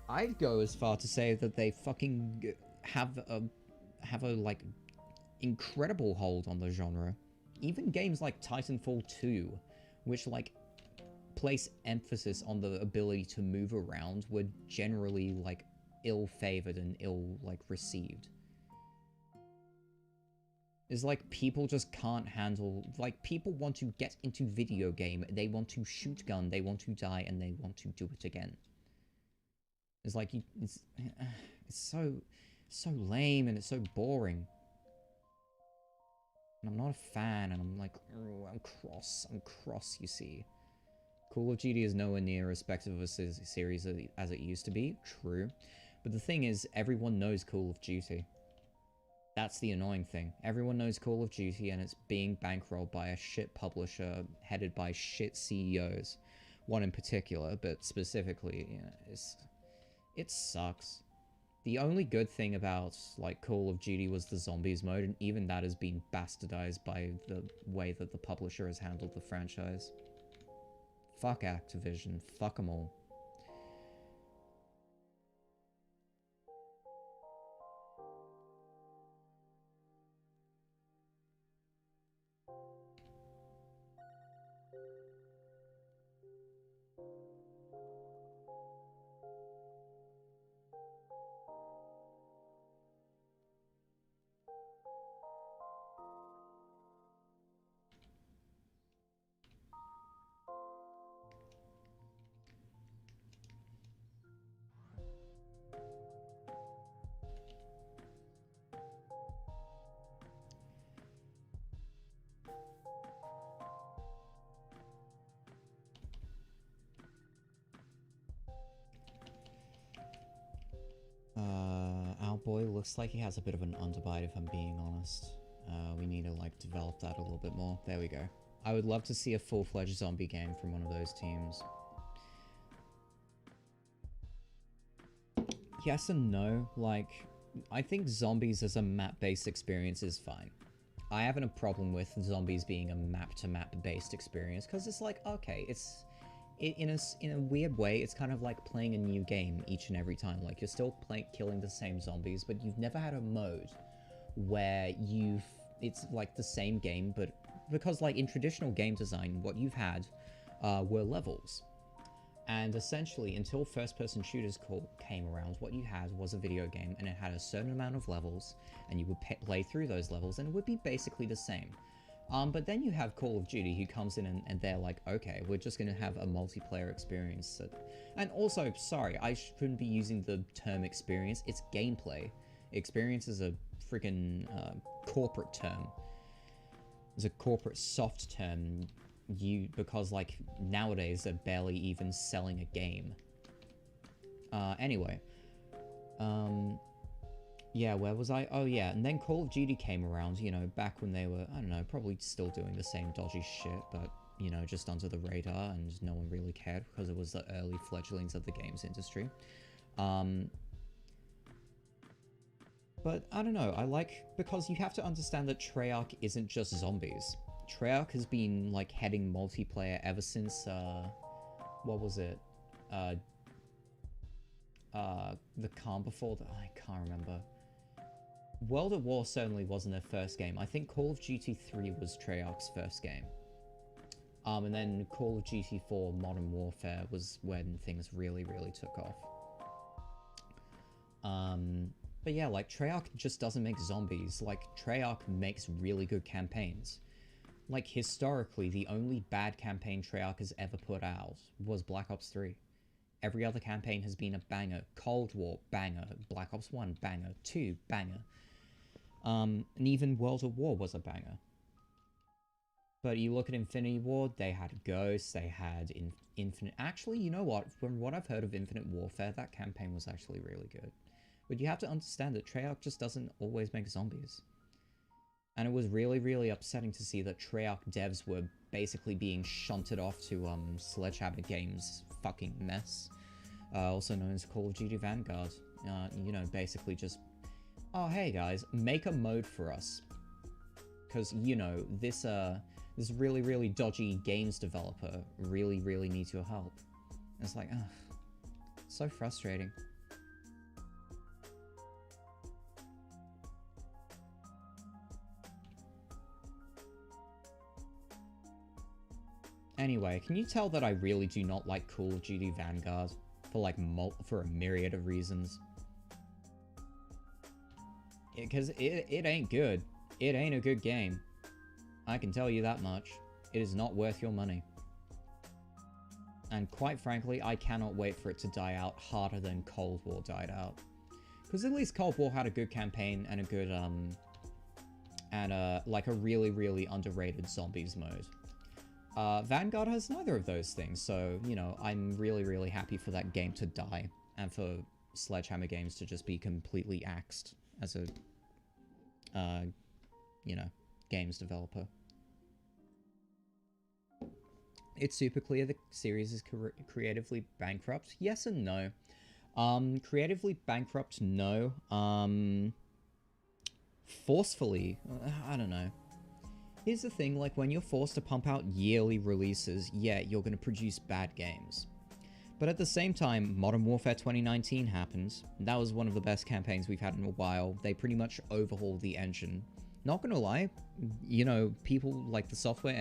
I'd go as far to say that they fucking have a like incredible hold on the genre. Even games like Titanfall 2, which like place emphasis on the ability to move around, were generally like ill-favored and ill like received. It's like people just can't handle, like people want to get into video game, they want to shoot gun, they want to die, and they want to do it again. It's like it's so lame and it's so boring. And I'm not a fan, and I'm like, oh, I'm cross, you see. Call of Duty is nowhere near as effective of a series as it used to be, true. But the thing is, everyone knows Call of Duty. That's the annoying thing. Everyone knows Call of Duty, and it's being bankrolled by a shit publisher, headed by shit CEOs. One in particular, but specifically, you know, it sucks. The only good thing about, like, Call of Duty was the zombies mode, and even that has been bastardized by the way that the publisher has handled the franchise. Fuck Activision. Fuck them all. Our boy looks like he has a bit of an underbite, if I'm being honest. We need to, like, develop that a little bit more. There we go. I would love to see a full-fledged zombie game from one of those teams. Yes and no. Like, I think zombies as a map-based experience is fine. I haven't a problem with zombies being a map-to-map based experience, because it's like, okay, it's... In a weird way, it's kind of like playing a new game each and every time. Like, you're still killing the same zombies, but you've never had a mode where it's like the same game, but because, like, in traditional game design, what you've had were levels. And essentially, until first-person shooters came around, what you had was a video game, and it had a certain amount of levels, and you would play through those levels, and it would be basically the same. But then you have Call of Duty, who comes in and they're like, okay, we're just going to have a multiplayer experience. And also, sorry, I shouldn't be using the term experience. It's gameplay. Experience is a freaking corporate term. It's a corporate soft term. Because, like, nowadays they're barely even selling a game. Anyway. Yeah, where was I? Oh yeah, and then Call of Duty came around, you know, back when they were, I don't know, probably still doing the same dodgy shit, but, you know, just under the radar, and no one really cared, because it was the early fledglings of the games industry. But, I don't know, because you have to understand that Treyarch isn't just zombies. Treyarch has been, like, heading multiplayer ever since, what was it? The calm before that, I can't remember. World at War certainly wasn't their first game. I think Call of Duty 3 was Treyarch's first game. And then Call of Duty 4 Modern Warfare was when things really, really took off. But yeah, like, Treyarch just doesn't make zombies. Like, Treyarch makes really good campaigns. Like, historically, the only bad campaign Treyarch has ever put out was Black Ops 3. Every other campaign has been a banger. Cold War, banger. Black Ops 1, banger. 2, banger. And even World at War was a banger. But you look at Infinity War, they had Ghosts, they had Infinite... Actually, you know what? From what I've heard of Infinite Warfare, that campaign was actually really good. But you have to understand that Treyarch just doesn't always make zombies. And it was really, really upsetting to see that Treyarch devs were basically being shunted off to Sledgehammer Games' fucking mess. Also known as Call of Duty Vanguard. You know, basically just... Oh, hey guys, make a mode for us. Because, you know, this This really, really dodgy games developer really, really needs your help. And it's like, ugh, so frustrating. Anyway, can you tell that I really do not like Call of Duty Vanguard? For a myriad of reasons. Because it ain't good. It ain't a good game. I can tell you that much. It is not worth your money. And quite frankly, I cannot wait for it to die out harder than Cold War died out. Because at least Cold War had a good campaign and a good, like a really, really underrated zombies mode. Vanguard has neither of those things, so, you know, I'm really, really happy for that game to die, and for Sledgehammer Games to just be completely axed as a, you know, games developer. It's super clear the series is creatively bankrupt. Yes and no. Creatively bankrupt, no. Forcefully, I don't know. Here's the thing, like, when you're forced to pump out yearly releases, yeah, you're going to produce bad games. But at the same time, Modern Warfare 2019 happened. That was one of the best campaigns we've had in a while. They pretty much overhauled the engine. Not gonna lie, you know, people like the software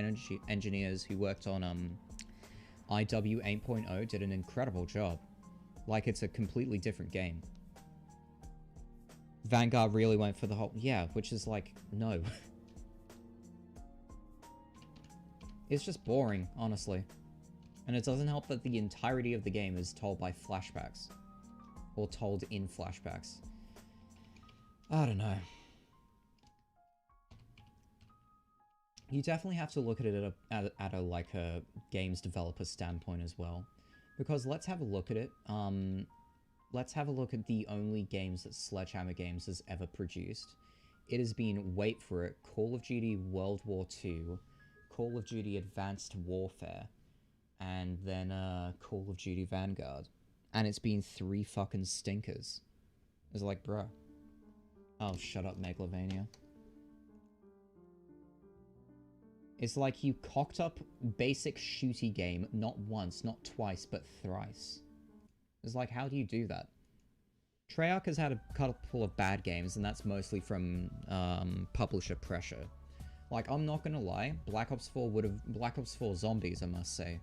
engineers who worked on IW 8.0 did an incredible job. Like, it's a completely different game. Vanguard really went for the whole... Yeah, which is like, no. It's just boring, honestly. And it doesn't help that the entirety of the game is told by flashbacks. Or told in flashbacks. I don't know. You definitely have to look at it at a like a games developer standpoint as well. Because let's have a look at it. Let's have a look at the only games that Sledgehammer Games has ever produced. It has been, wait for it, Call of Duty World War II, Call of Duty Advanced Warfare, and then Call of Duty Vanguard. And it's been 3 fucking stinkers. It's like, bruh. Oh, shut up, Megalovania. It's like you cocked up basic shooty game not once, not twice, but thrice. It's like, how do you do that? Treyarch has had a couple of bad games, and that's mostly from publisher pressure. Like, I'm not gonna lie, Black Ops 4 Zombies, I must say,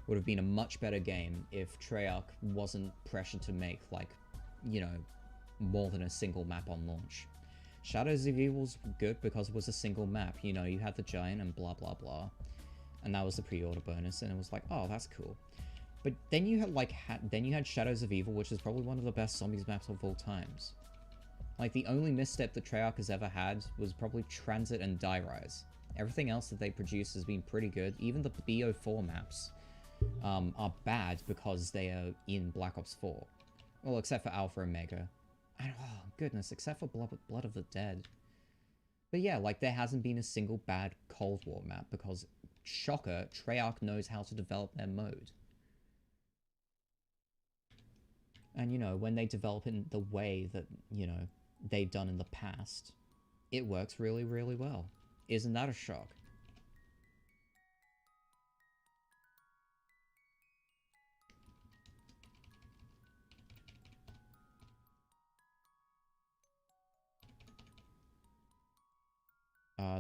would have been a much better game if Treyarch wasn't pressured to make, like, you know, more than a single map on launch. Shadows of Evil's good because it was a single map, you know, you had the giant and blah blah blah. And that was the pre-order bonus, and it was like, oh, that's cool. But then you had, like, then you had Shadows of Evil, which is probably one of the best zombies maps of all times. Like, the only misstep that Treyarch has ever had was probably Transit and Die Rise. Everything else that they produce has been pretty good. Even the BO4 maps are bad because they are in Black Ops 4. Well, except for Alpha Omega. And, oh, goodness, except for Blood of the Dead. But yeah, like, there hasn't been a single bad Cold War map because, shocker, Treyarch knows how to develop their mode. And, you know, when they develop in the way that, you know, they've done in the past, it works really, really well. Isn't that a shock?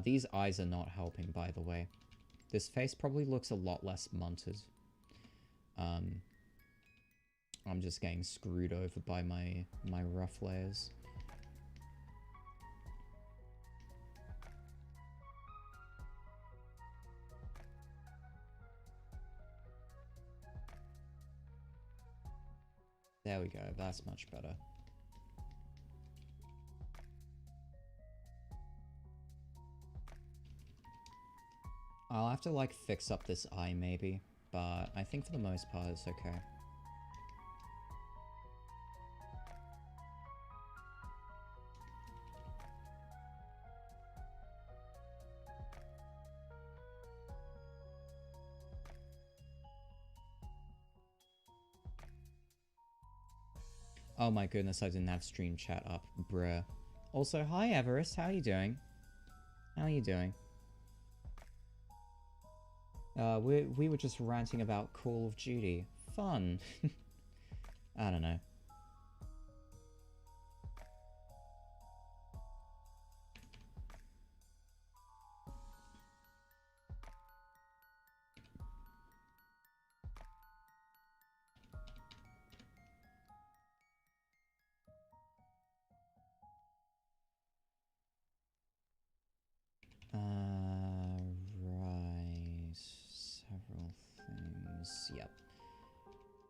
These eyes are not helping, by the way. This face probably looks a lot less munted. I'm just getting screwed over by my rough layers. There we go, that's much better. I'll have to, like, fix up this eye, maybe, but I think for the most part it's okay. Oh my goodness, I didn't have stream chat up, bruh. Also, hi Everest, how are you doing? How are you doing? We were just ranting about Call of Duty. Fun. I don't know. Right. Several things. Yep.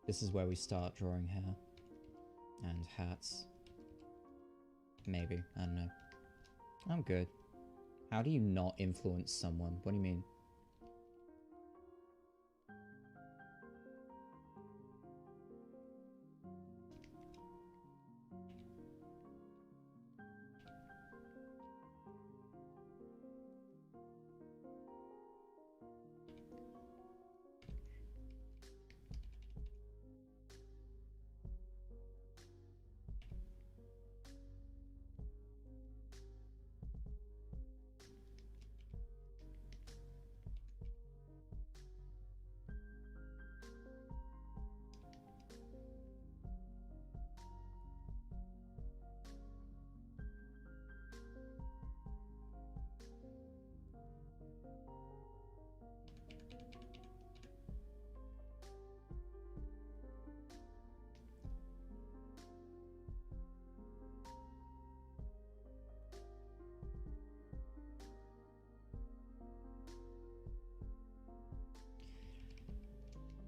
This is where we start drawing hair. And hats. Maybe. I don't know. I'm good. How do you not influence someone? What do you mean?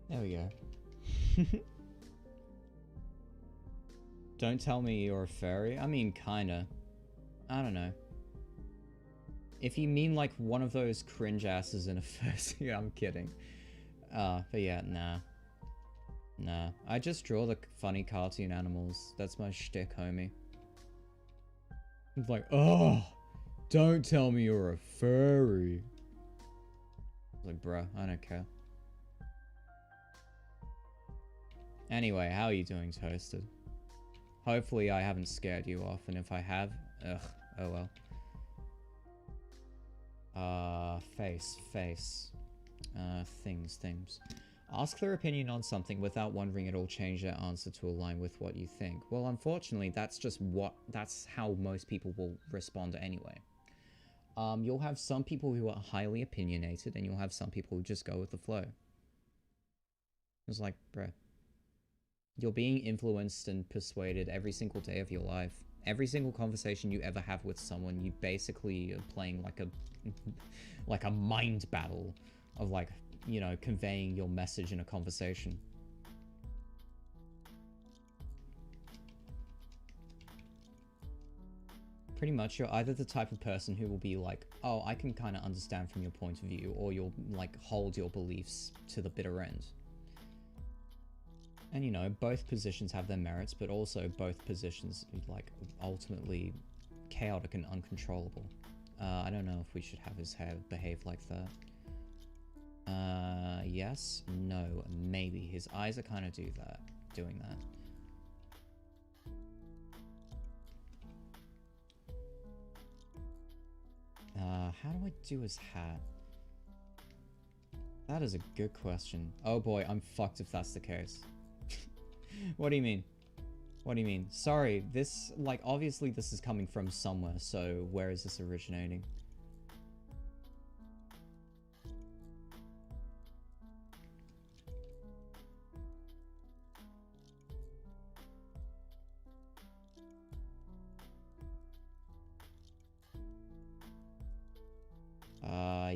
There we go. Don't tell me you're a furry. I mean, kinda. I don't know. If you mean like one of those cringe asses in a fursuit, I'm kidding. But yeah, nah. Nah. I just draw the funny cartoon animals. That's my shtick, homie. It's like, oh, don't tell me you're a furry. Like, bruh, I don't care. Anyway, how are you doing, Toasted? Hopefully I haven't scared you off, and if I have, ugh, oh well. Face. Things. Ask their opinion on something without wondering it'll change their answer to align with what you think. Well, unfortunately, that's how most people will respond anyway. You'll have some people who are highly opinionated, and you'll have some people who just go with the flow. It's like, bruh. You're being influenced and persuaded every single day of your life. Every single conversation you ever have with someone, you basically are playing like a mind battle of like, you know, conveying your message in a conversation. Pretty much, you're either the type of person who will be like, oh, I can kind of understand from your point of view, or you'll like hold your beliefs to the bitter end. And you know, both positions have their merits, but also both positions like ultimately chaotic and uncontrollable. I don't know if we should have his hair behave like that. Yes, no, maybe. His eyes are kind of doing that. How do I do his hat? That is a good question. Oh boy, I'm fucked if that's the case. What do you mean? What do you mean? Sorry, this, like, obviously this is coming from somewhere, so where is this originating?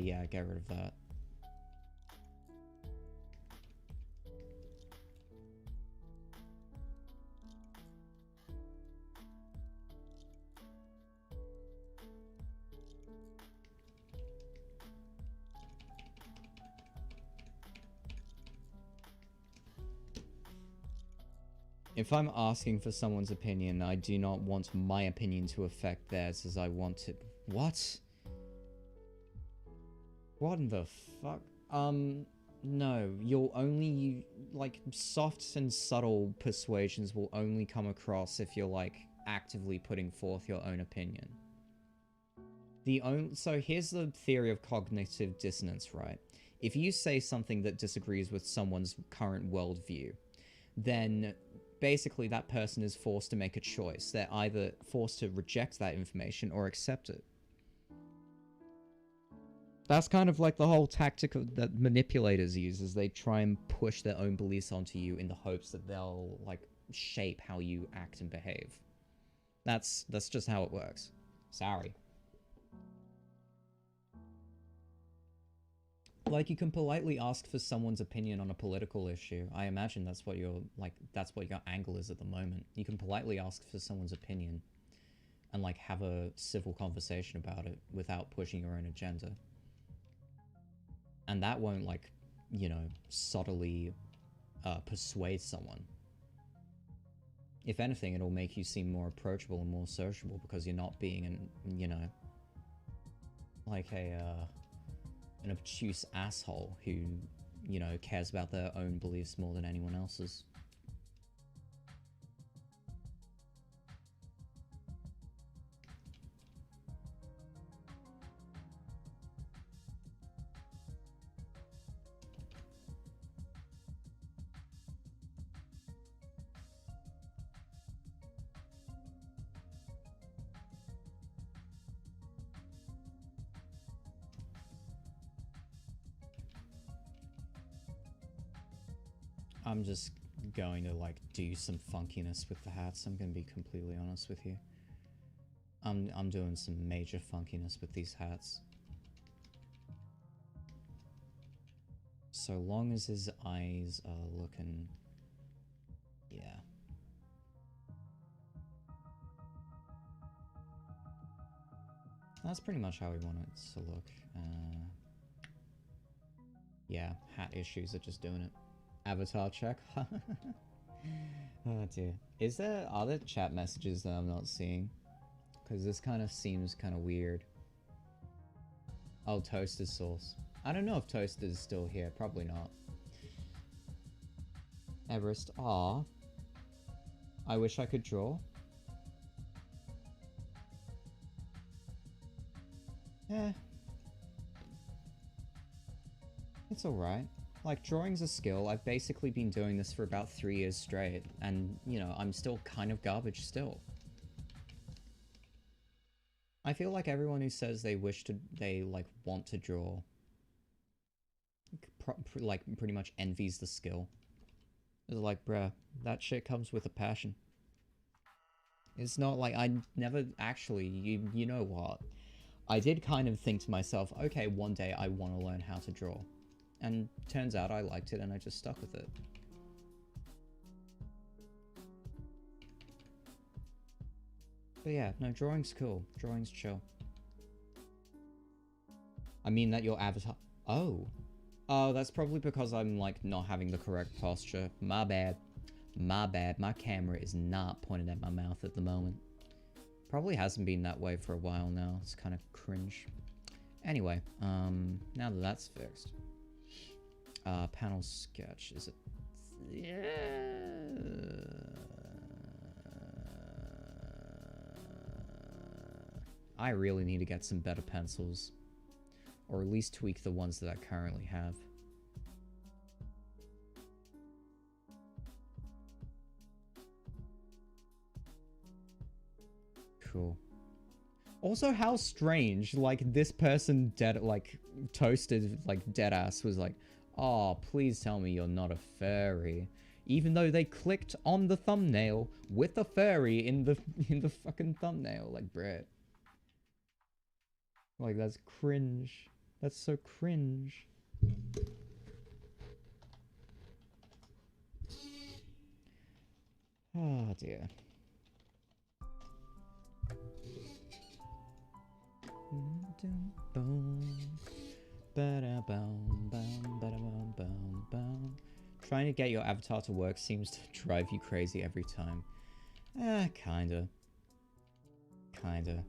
Yeah, get rid of that. If I'm asking for someone's opinion, I do not want my opinion to affect theirs as I want it. What? What in the fuck? No. You'll only, like, soft and subtle persuasions will only come across if you're, like, actively putting forth your own opinion. So here's the theory of cognitive dissonance, right? If you say something that disagrees with someone's current worldview, then basically that person is forced to make a choice. They're either forced to reject that information or accept it. That's kind of like the whole tactic that manipulators use, is they try and push their own beliefs onto you in the hopes that they'll, like, shape how you act and behave. That's just how it works. Sorry. Like, you can politely ask for someone's opinion on a political issue. I imagine that's what your, like, that's what your angle is at the moment. You can politely ask for someone's opinion and, like, have a civil conversation about it without pushing your own agenda. And that won't, like, you know, subtly persuade someone. If anything, it'll make you seem more approachable and more sociable because you're not being an, you know, like an obtuse asshole who, you know, cares about their own beliefs more than anyone else's. I'm just going to, like, do some funkiness with the hats. I'm going to be completely honest with you. I'm doing some major funkiness with these hats. So long as his eyes are looking... yeah. That's pretty much how we want it to look. Yeah, hat issues are just doing it. Avatar check. Oh dear. Is there other chat messages that I'm not seeing? Because this kind of seems kind of weird. Oh, Toaster's sauce. I don't know if Toaster's still here. Probably not. Everest. Aw. I wish I could draw. Eh. It's alright. Like, drawing's a skill. I've basically been doing this for about 3 years straight, and, you know, I'm still kind of garbage still. I feel like everyone who says they like, want to draw, like, pretty much envies the skill. It's like, bruh, that shit comes with a passion. It's not like, I never actually, you know what? I did kind of think to myself, okay, one day I want to learn how to draw. And turns out I liked it and I just stuck with it. But yeah, no, drawing's cool. Drawing's chill. I mean that your avatar... Oh. Oh, that's probably because I'm, like, not having the correct posture. My bad. My bad. My camera is not pointed at my mouth at the moment. Probably hasn't been that way for a while now. It's kind of cringe. Anyway, now that that's fixed. Panel sketch, is it? Yeah. I really need to get some better pencils. Or at least tweak the ones that I currently have. Cool. Also, how strange, like, this person toasted, like, deadass was like, oh, please tell me you're not a furry. Even though they clicked on the thumbnail with a furry in the fucking thumbnail. Like, bruh. Like, that's cringe. That's so cringe. Oh, dear. Trying to get your avatar to work seems to drive you crazy every time. Kinda. Kinda.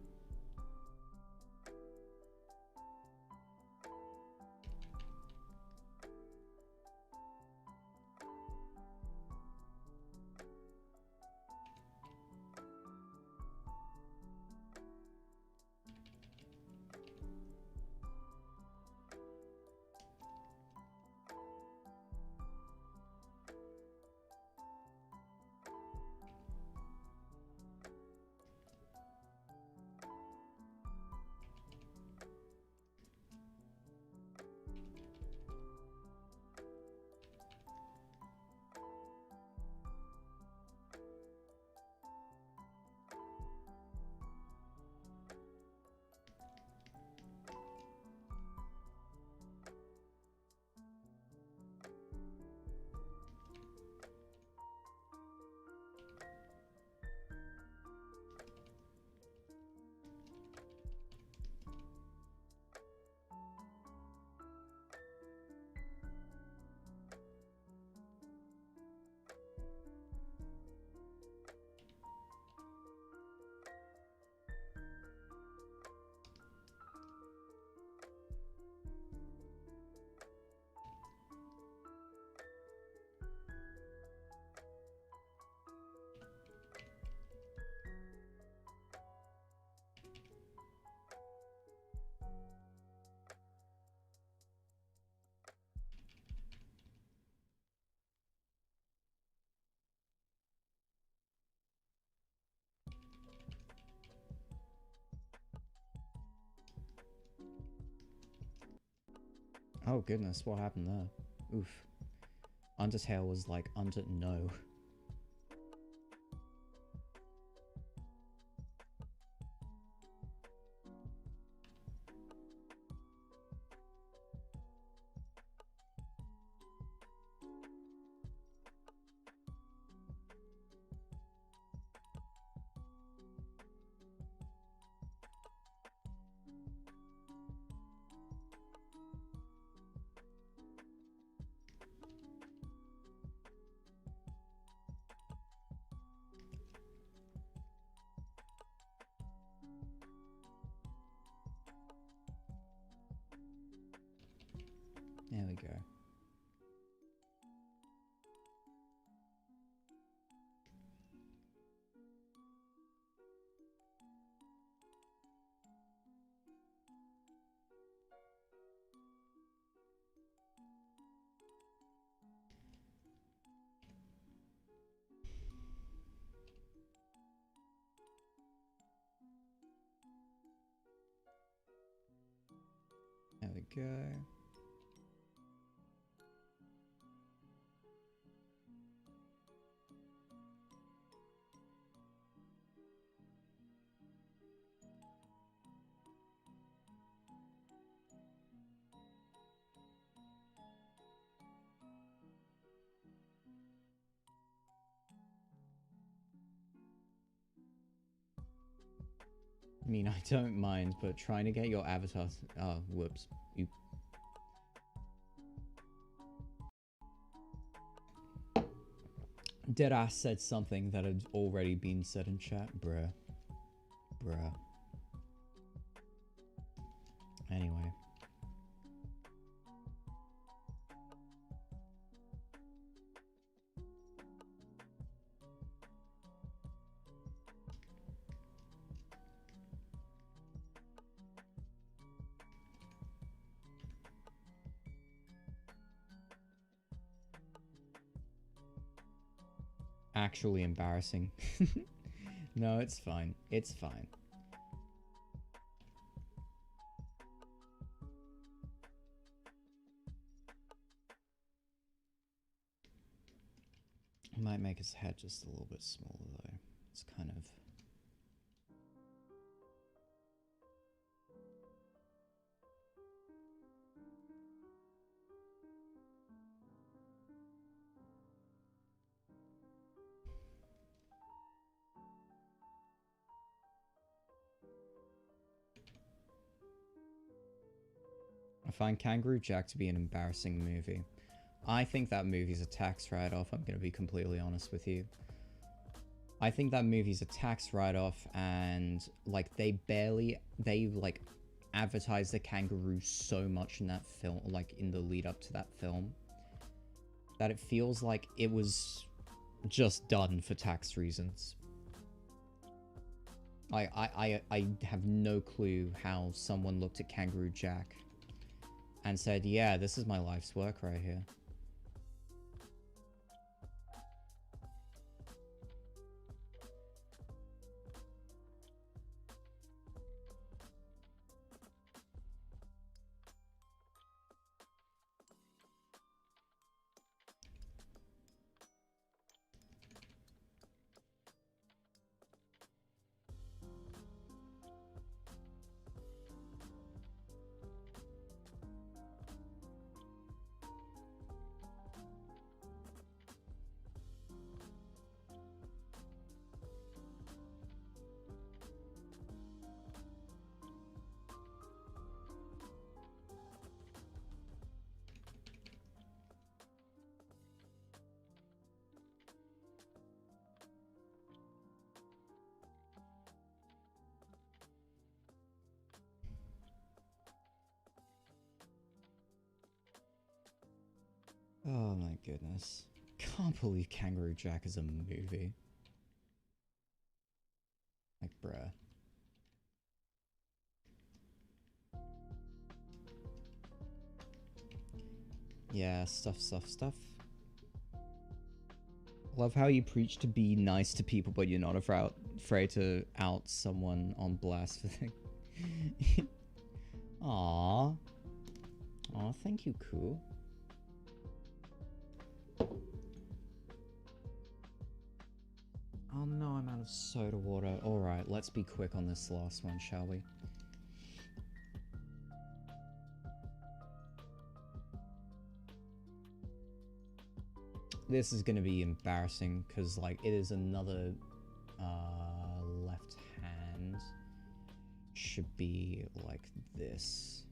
Oh goodness, what happened there? Oof. Undertale was like no. There we go. There we go. I mean, I don't mind, but trying to get your avatar... Oh, whoops. You... Deadass said something that had already been said in chat. Bruh. Bruh. Anyway. Actually embarrassing. No, it's fine. It's fine. I might make his head just a little bit smaller though. It's kind of... I find Kangaroo Jack to be an embarrassing movie. I think that movie's a tax write-off, I'm gonna be completely honest with you. I think that movie's a tax write-off, and, like, they like, advertised the kangaroo so much in that film, like, in the lead-up to that film, that it feels like it was just done for tax reasons. I have no clue how someone looked at Kangaroo Jack and said, yeah, this is my life's work right here. Oh my goodness. Can't believe Kangaroo Jack is a movie. Like, bruh. Yeah, stuff. Love how you preach to be nice to people, but you're not afraid to out someone on blast for things. Aww. Aw, thank Thank you, Cool. Oh no, I'm out of soda water. Alright, let's be quick on this last one, shall we? This is gonna be embarrassing, because, like, it is another, left hand. Should be like this.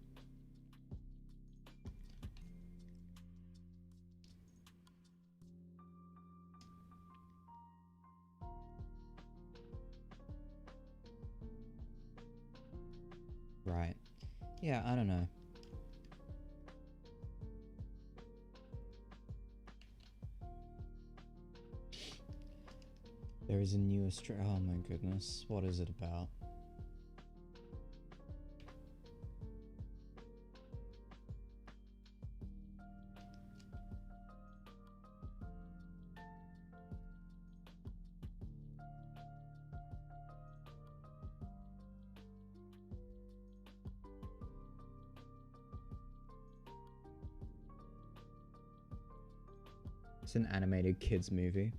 Right. Yeah, I don't know. There is a new oh my goodness, what is it about? It's an animated kids movie.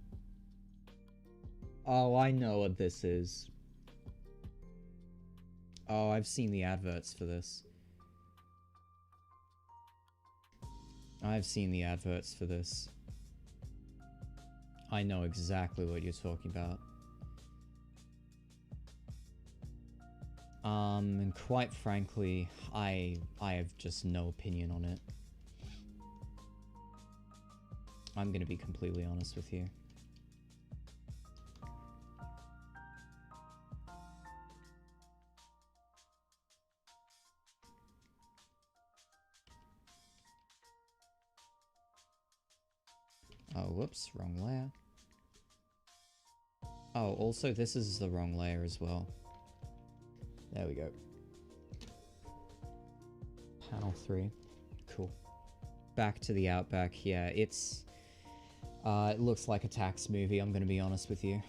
Oh, I know what this is. Oh, I've seen the adverts for this. I've seen the adverts for this. I know exactly what you're talking about. And quite frankly, I have just no opinion on it. I'm gonna be completely honest with you. Oh, whoops, wrong layer. Oh, also this is the wrong layer as well. There we go. Panel 3. Cool. Back to the Outback. Yeah, it's... it looks like a tax movie, I'm gonna be honest with you.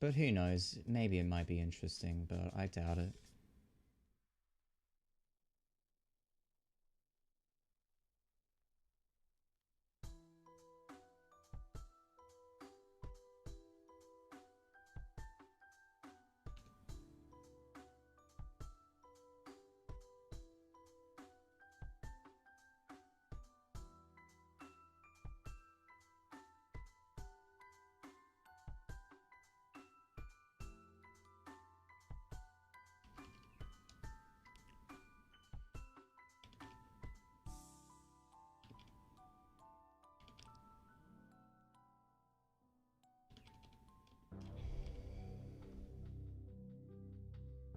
But who knows, maybe it might be interesting, but I doubt it.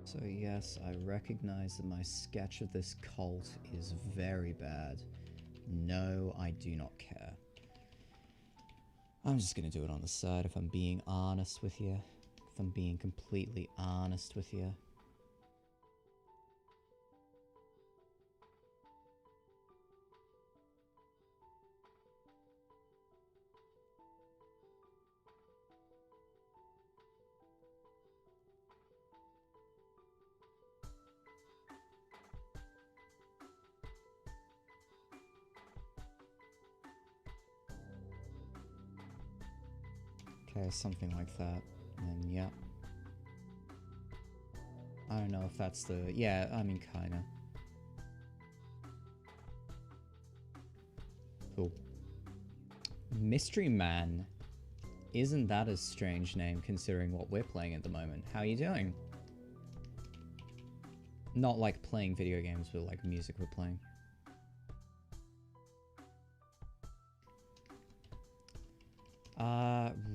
So yes, I recognize that my sketch of this cult is very bad. No, I do not care. I'm just gonna do it on the side if I'm being honest with you. If I'm being completely honest with you. Okay, something like that. And yeah. I don't know if that's the... Yeah, I mean, kinda. Cool. Mystery Man. Isn't that a strange name considering what we're playing at the moment? How are you doing? Not like playing video games, but like music we're playing.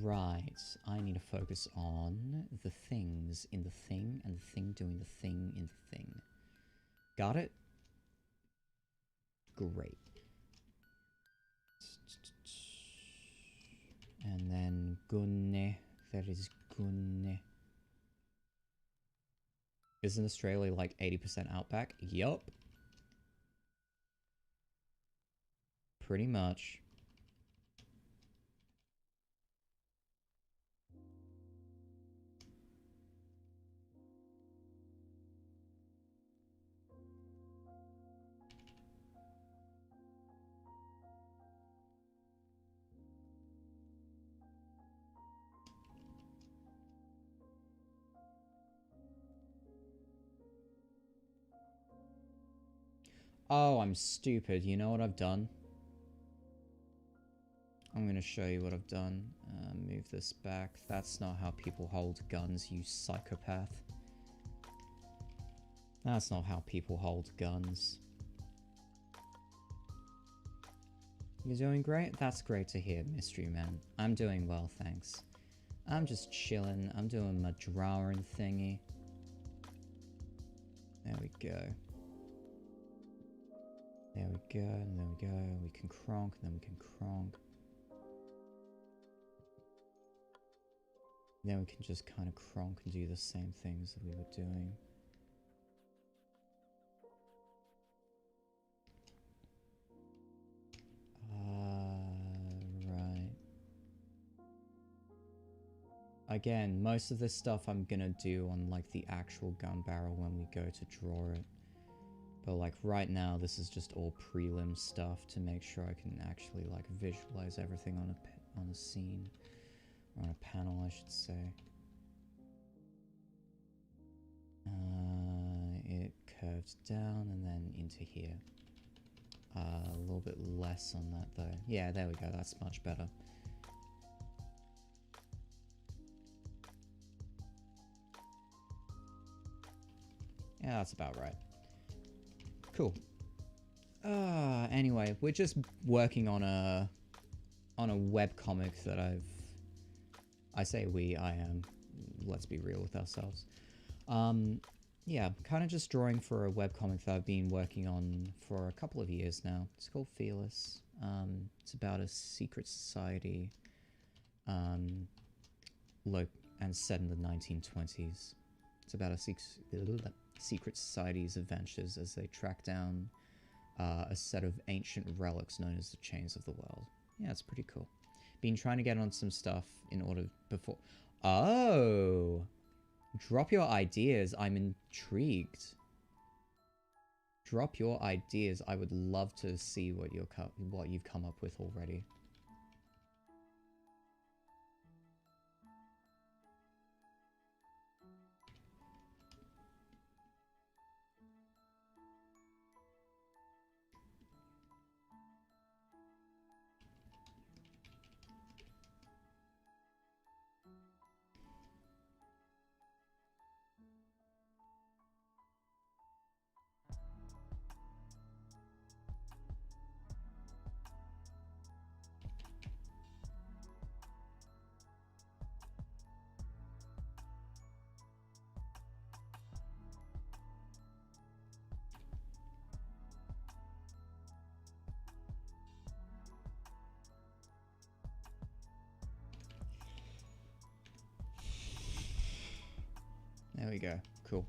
Right. I need to focus on the things in the thing and the thing doing the thing in the thing. Got it? Great. And then gunne. There is gunne. Isn't Australia like 80% outback? Yup. Pretty much. Oh, I'm stupid. You know what I've done? I'm gonna show you what I've done. Move this back. That's not how people hold guns, you psychopath. That's not how people hold guns. You're doing great? That's great to hear, Mystery Man. I'm doing well, thanks. I'm just chilling. I'm doing my drawing thingy. There we go. There we go, and there we go. We can cronk, and then we can cronk. Then we can just kind of cronk and do the same things that we were doing. Right. Again, most of this stuff I'm gonna do on like the actual gun barrel when we go to draw it. But like right now, this is just all prelim stuff to make sure I can actually like visualize everything on a scene. Or on a panel, I should say. It curves down and then into here. A little bit less on that though. Yeah, there we go, that's much better. Yeah, that's about right. Cool. Anyway, we're just working on a webcomic that I say we, I am. Let's be real with ourselves. Yeah, kind of just drawing for a webcomic that I've been working on for a couple of years now. It's called Felis. It's about a secret society, and set in the 1920s. It's about a secret society's adventures as they track down a set of ancient relics known as the Chains of the World. Yeah, it's pretty cool. Been trying to get on some stuff in order before... Oh! Drop your ideas. I'm intrigued. Drop your ideas. I would love to see what you've come up with already. There we go. Cool.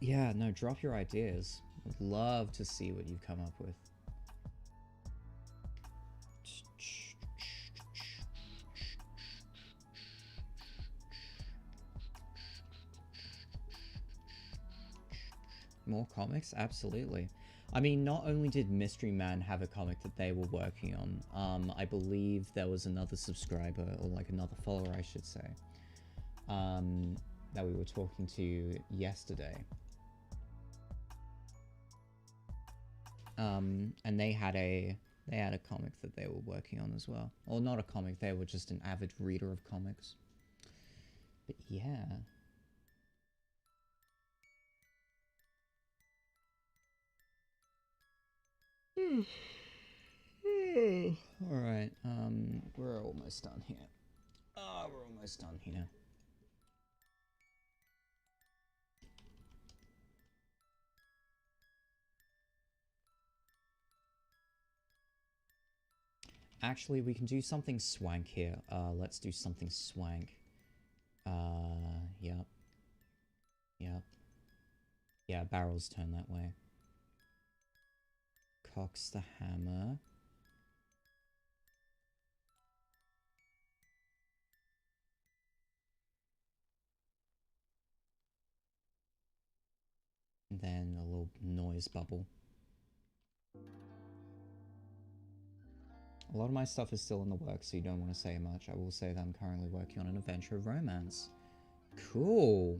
Yeah, no, drop your ideas. Would love to see what you've come up with. More comics? Absolutely. I mean, not only did Mystery Man have a comic that they were working on, I believe there was another subscriber, or like another follower, I should say, that we were talking to yesterday. And they had a comic that they were working on as well. Or not a comic, they were just an avid reader of comics. But yeah. Alright, we're almost done here. We're almost done here. Actually, we can do something swank here. Let's do something swank. Yep. Yep. Yeah, barrels turn that way. Cocks the hammer. And then a little noise bubble. A lot of my stuff is still in the works, so you don't want to say much. I will say that I'm currently working on an adventure of romance. Cool.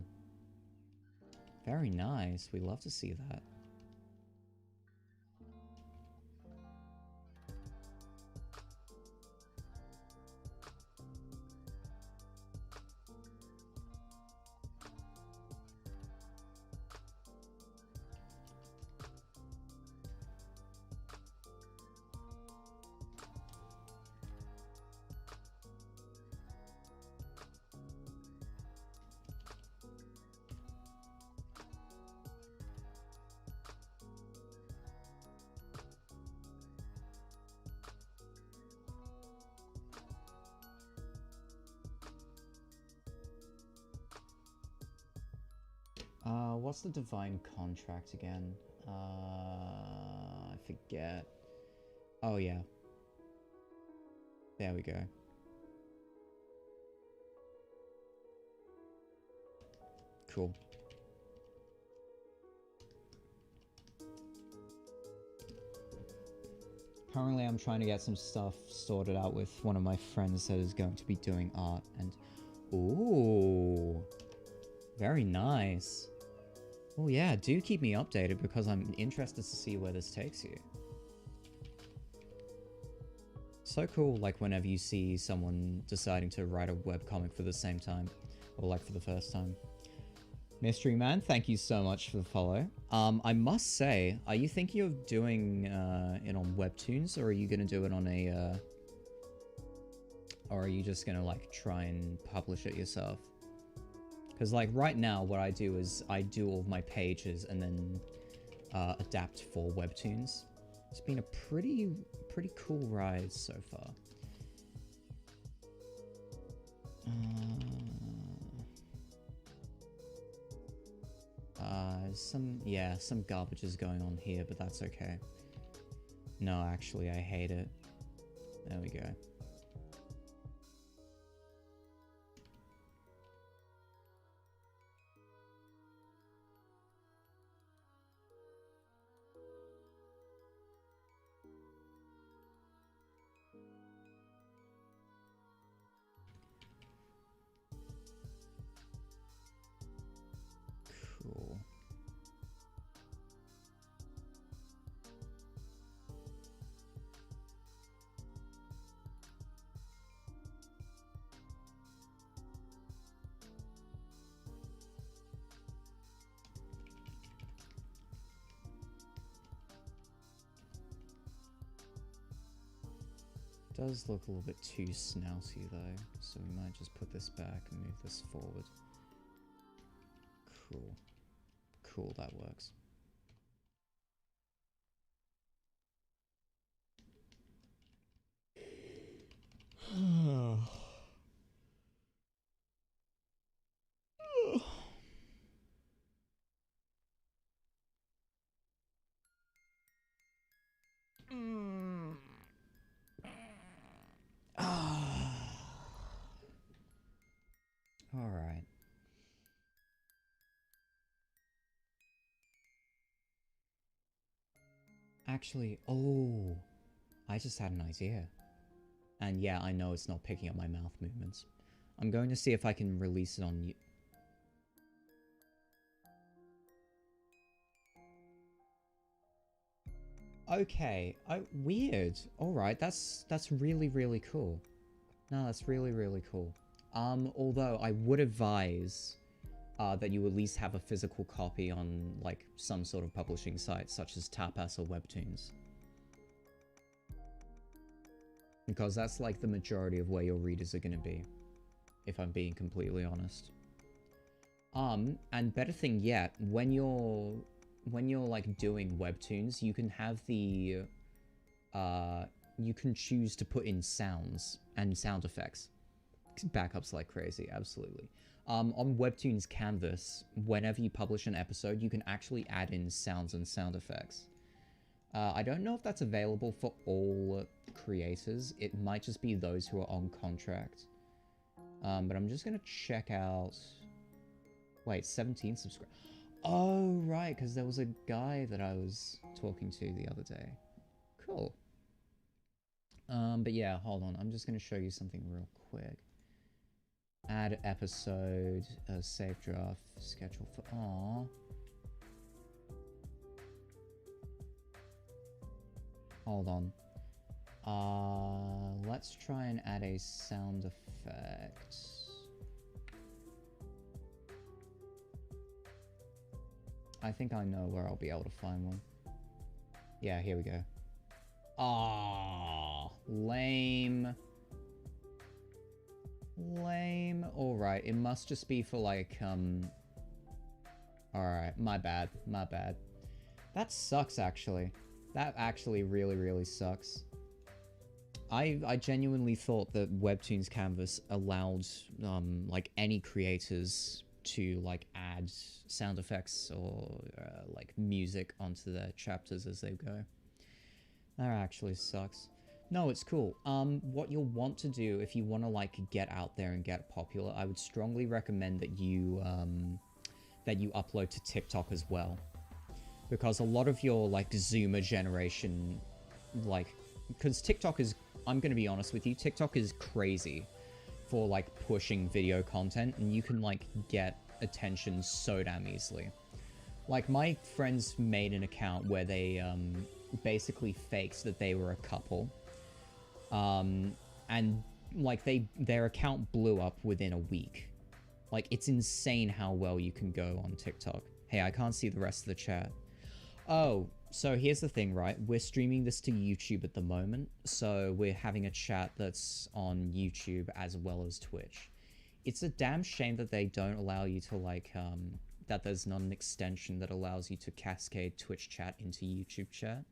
Very nice. We love to see that. what's the divine contract again? I forget. Oh, yeah. There we go. Cool. Currently, I'm trying to get some stuff sorted out with one of my friends that is going to be doing art, and... Ooh! Very nice. Oh yeah, do keep me updated, because I'm interested to see where this takes you. So cool, like, whenever you see someone deciding to write a webcomic for the same time, or, like, for the first time. Mystery Man, thank you so much for the follow. I must say, are you thinking of doing it on Webtoons, or are you gonna do it on a, or are you just gonna, like, try and publish it yourself? Because, like, right now, what I do is I do all of my pages and then adapt for Webtoons. It's been a pretty cool ride so far. Some garbage is going on here, but that's okay. No, actually, I hate it. There we go. Cool. Does look a little bit too snouty though, so we might just put this back and move this forward. Cool. Cool, that works. Alright. Actually, oh, I just had an idea. And yeah, I know it's not picking up my mouth movements. I'm going to see if I can release it on... Okay, weird. Alright, that's really, really cool. No, that's really, really cool. Although I would advise that you at least have a physical copy on, like, some sort of publishing site, such as Tapas or Webtoons. Because that's, like, the majority of where your readers are gonna be, if I'm being completely honest. And better thing yet, when you're like, doing Webtoons, you can have the, you can choose to put in sounds and sound effects. Backups like crazy, absolutely. On Webtoons Canvas, whenever you publish an episode, you can actually add in sounds and sound effects. I don't know if that's available for all creators. It might just be those who are on contract. But I'm just gonna check out... Wait, 17 subscribers. Oh, right, because there was a guy that I was talking to the other day. Cool. But yeah, hold on. I'm just gonna show you something real quick. Add episode, save draft, schedule for... Aww. Hold on. Let's try and add a sound effect. I think I know where I'll be able to find one. Yeah, here we go. Ah, lame. Lame. Alright, it must just be for, like, Alright, my bad, my bad. That sucks, actually. That actually really, really sucks. I genuinely thought that Webtoons Canvas allowed, like, any creators to like add sound effects or like music onto their chapters as they go. That actually sucks. No, it's cool. What you'll want to do if you want to like get out there and get popular, I would strongly recommend that you upload to TikTok as well, because a lot of your like Zoomer generation, like, because TikTok is, I'm gonna be honest with you, TikTok is crazy for like pushing video content, and you can like get attention so damn easily. Like my friends made an account where they basically faked that they were a couple, and like their account blew up within a week. Like, it's insane how well you can go on TikTok. Hey, I can't see the rest of the chat. Oh, so here's the thing, right? We're streaming this to YouTube at the moment, so we're having a chat that's on YouTube as well as Twitch. It's a damn shame that they don't allow you to, like, that there's not an extension that allows you to cascade Twitch chat into YouTube chat,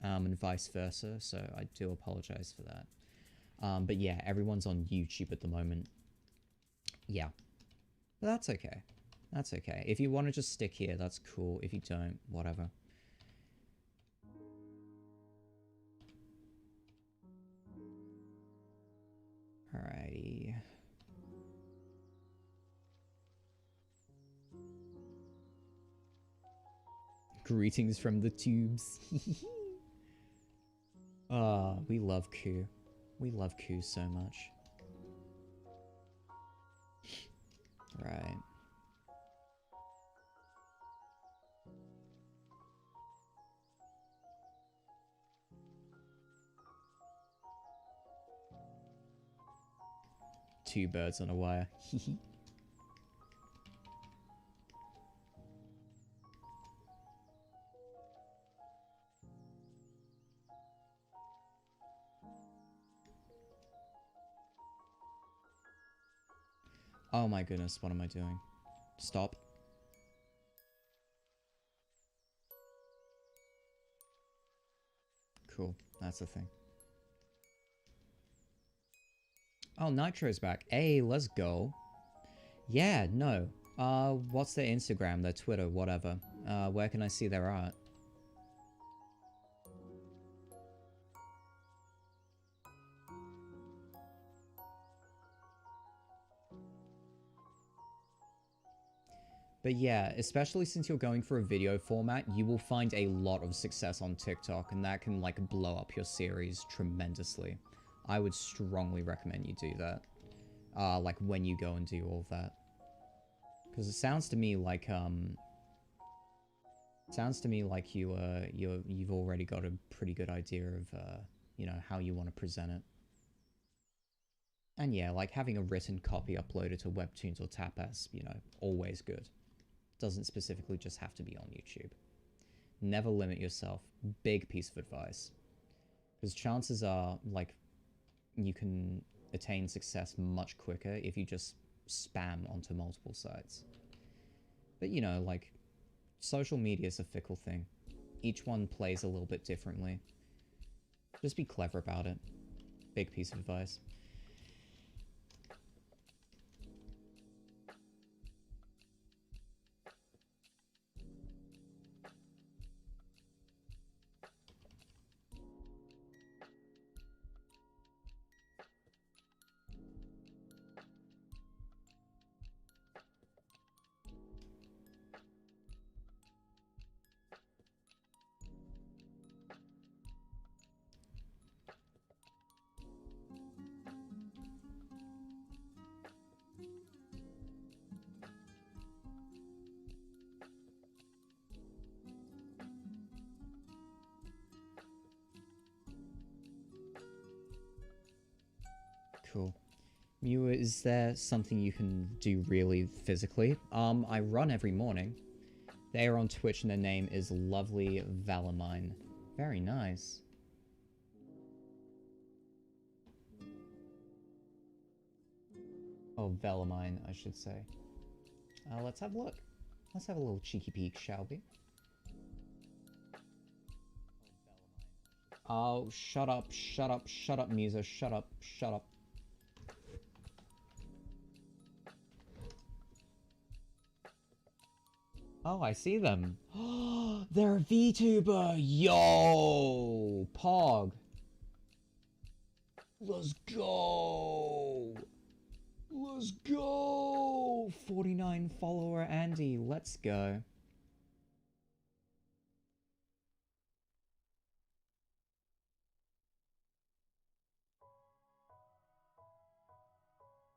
and vice versa, so I do apologize for that. But yeah, everyone's on YouTube at the moment. Yeah. But that's okay. That's okay. If you want to just stick here, that's cool. If you don't, whatever. Alrighty. Greetings from the tubes. Ah, we love Koo. We love Koo so much. Right. Two birds on a wire. Oh my goodness, what am I doing? Stop. Cool, that's the thing. Oh, Nitro's back. Hey, let's go. Yeah, no. What's their Instagram, their Twitter, whatever? Where can I see their art? But yeah, especially since you're going for a video format, you will find a lot of success on TikTok, and that can, like, blow up your series tremendously. I would strongly recommend you do that. Like, when you go and do all of that. Because it sounds to me like, you've already got a pretty good idea of, you know, how you want to present it. And yeah, like, having a written copy uploaded to Webtoons or Tapas, you know, always good. Doesn't specifically just have to be on YouTube. Never limit yourself. Big piece of advice. Because chances are, like, you can attain success much quicker if you just spam onto multiple sites. But, you know, like, social media is a fickle thing. Each one plays a little bit differently. Just be clever about it. Big piece of advice. Cool. Mewzer, is there something you can do really physically? I run every morning. They are on Twitch and their name is Lovely Valamine. Very nice. Oh, Valamine, I should say. Let's have a look. Let's have a little cheeky peek, shall we? Oh, shut up, Mewzer, shut up. Oh, I see them. They're a VTuber! Yo! Pog. Let's go! Let's go! 49 follower Andy, let's go.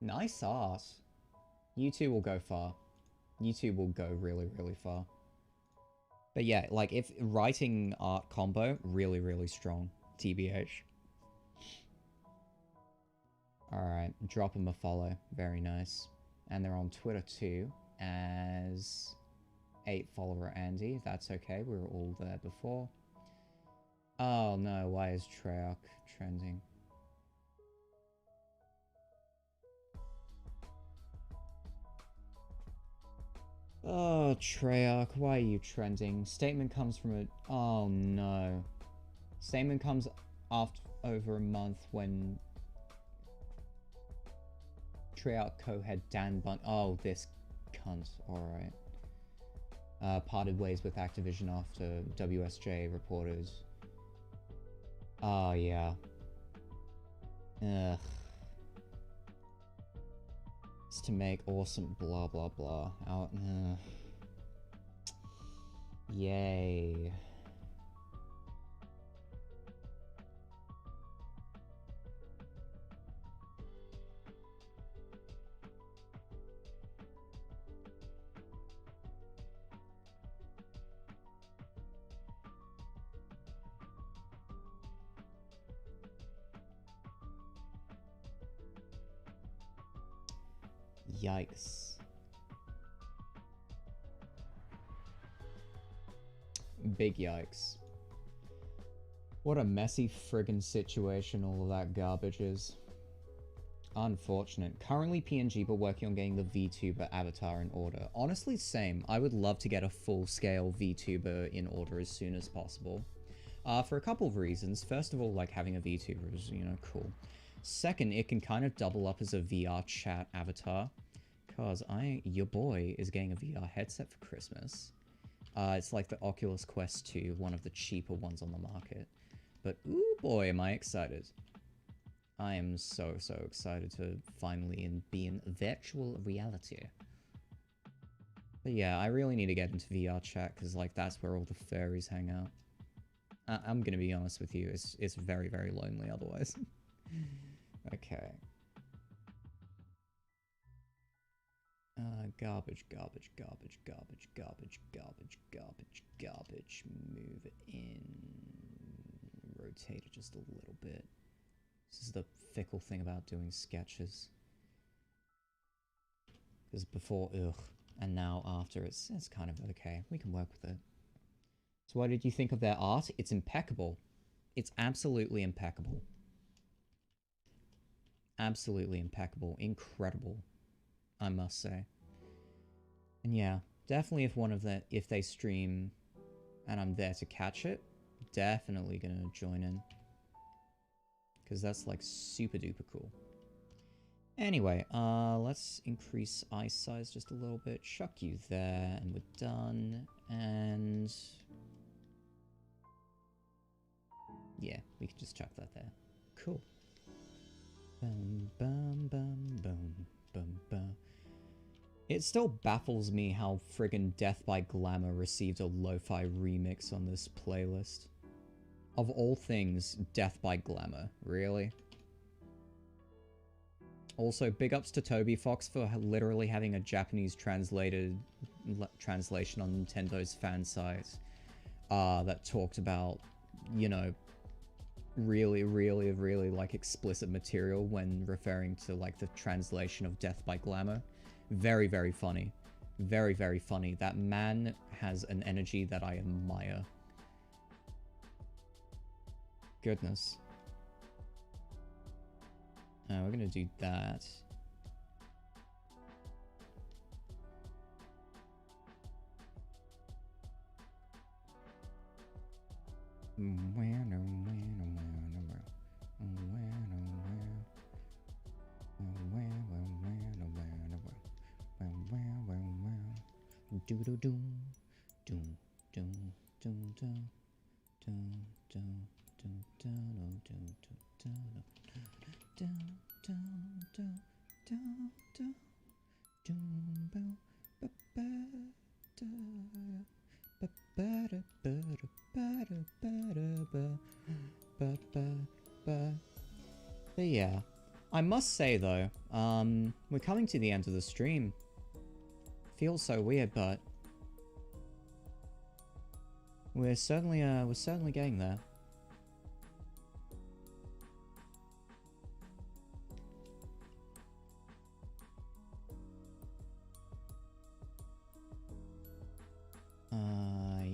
Nice art. You two will go far. You two will go really, really far. But yeah, like, if writing art combo, really, really strong. TBH. Alright, drop them a follow. Very nice. And they're on Twitter too, as 8 follower Andy. That's okay, we were all there before. Oh no, why is Treyarch trending? Oh, Treyarch, why are you trending? Statement comes from a... Oh no. Statement comes after over a month when Treyarch co-head Dan Bun... Oh, this cunt. Alright. Parted ways with Activision after WSJ reporters. Oh, yeah. Ugh. It's to make awesome blah blah blah. Out. Yay. Yikes. Big yikes. What a messy friggin' situation all of that garbage is. Unfortunate. Currently PNG, but working on getting the VTuber avatar in order. Honestly, same. I would love to get a full-scale VTuber in order as soon as possible. For a couple of reasons. First of all, like, having a VTuber is, you know, cool. Second, it can kind of double up as a VR chat avatar. Because your boy is getting a VR headset for Christmas. It's like the Oculus Quest 2, one of the cheaper ones on the market. But ooh boy, am I excited. I am so, so excited to finally be in virtual reality. But yeah, I really need to get into VR chat, because like that's where all the furries hang out. I'm gonna be honest with you, it's very, very lonely otherwise. Okay. Garbage, garbage, garbage, garbage, garbage, garbage, garbage, garbage. Move it in. Rotate it just a little bit. This is the fickle thing about doing sketches. Because before, ugh, and now after, it's kind of okay. We can work with it. So what did you think of their art? It's impeccable. It's absolutely impeccable. Absolutely impeccable. Incredible, I must say. And yeah, definitely if they stream and I'm there to catch it, definitely gonna join in. Because that's like super duper cool. Anyway, let's increase eye size just a little bit. Chuck you there, and we're done. And yeah, we can just chuck that there. Cool. Bum bum bum bum bum bum. It still baffles me how friggin' Death by Glamour received a lo-fi remix on this playlist. Of all things, Death by Glamour. Really? Also, big ups to Toby Fox for literally having a Japanese translation on Nintendo's fan site that talked about, you know, really, really, really, like, explicit material when referring to, like, the translation of Death by Glamour. Very, very funny. Very, very funny. That man has an energy that I admire. Goodness. We're gonna do that. But yeah, I must say though, we're coming to the end of the stream. Feels so weird, but we're certainly getting there.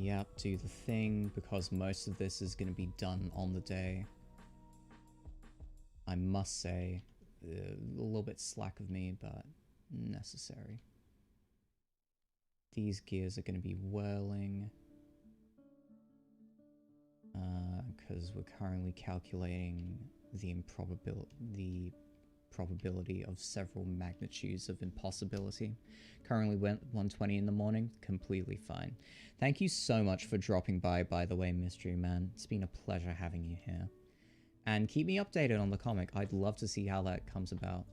Yep, do the thing, because most of this is going to be done on the day. I must say, a little bit slack of me, but necessary. These gears are going to be whirling. Because we're currently calculating the probability of several magnitudes of impossibility. Currently went 1:20 in the morning, completely fine. Thank you so much for dropping by the way, Mystery Man. It's been a pleasure having you here. And keep me updated on the comic. I'd love to see how that comes about.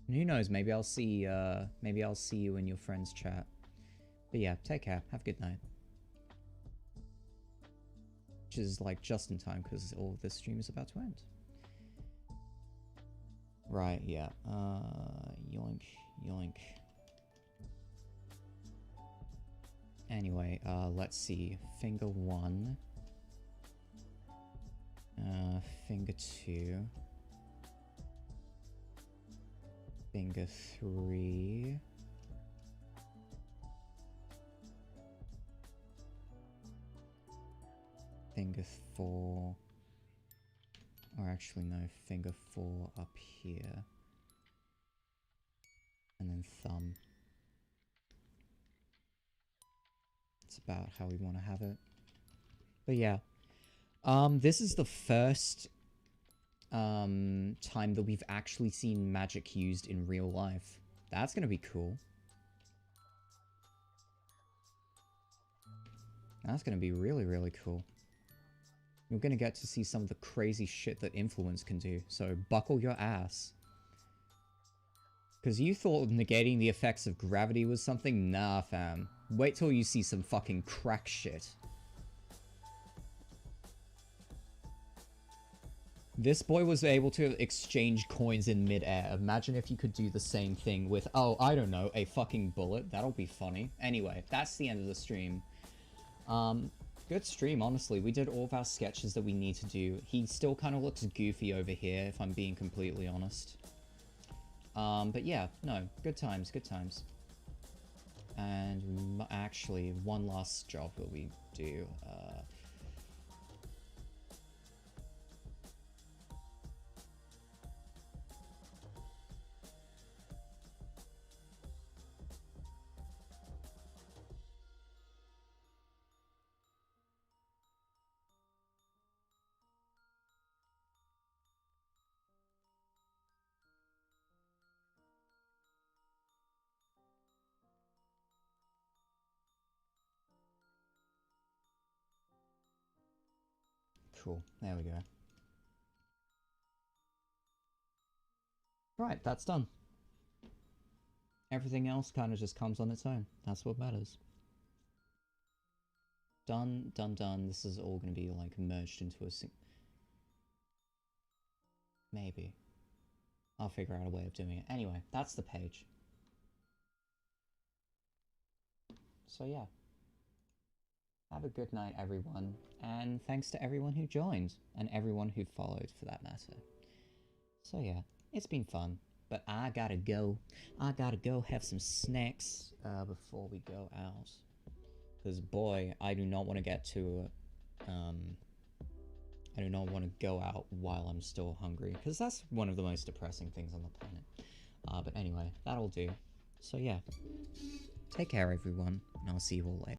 And who knows, maybe I'll see you in your friends' chat. But yeah, take care. Have a good night. Which is like just in time because all of this stream is about to end. Right, yeah. Yoink, yoink. Anyway, let's see. Finger 1. Finger 2. Finger 3. Finger 4. Or actually no, finger 4 up here. And then thumb. It's about how we want to have it. But yeah. This is the first time that we've actually seen magic used in real life. That's gonna be cool. That's gonna be really, really cool. You're gonna get to see some of the crazy shit that influence can do, so buckle your ass. Because you thought negating the effects of gravity was something? Nah, fam. Wait till you see some fucking crack shit. This boy was able to exchange coins in mid-air. Imagine if you could do the same thing with, oh, I don't know, a fucking bullet. That'll be funny. Anyway, that's the end of the stream. Good stream, honestly. We did all of our sketches that we need to do. He still kind of looks goofy over here, if I'm being completely honest. But yeah, no, good times, good times. And actually, one last job that we do. Cool, there we go. Right, that's done. Everything else kind of just comes on its own. That's what matters. Done, done, done. This is all going to be like merged into a maybe. I'll figure out a way of doing it. Anyway, that's the page. So yeah. Have a good night, everyone. And thanks to everyone who joined. And everyone who followed, for that matter. So yeah, it's been fun. But I gotta go. I gotta go have some snacks before we go out. Because boy, I do not want to get to... I do not want to go out while I'm still hungry. Because that's one of the most depressing things on the planet. But anyway, that'll do. So yeah. Take care, everyone. And I'll see you all later.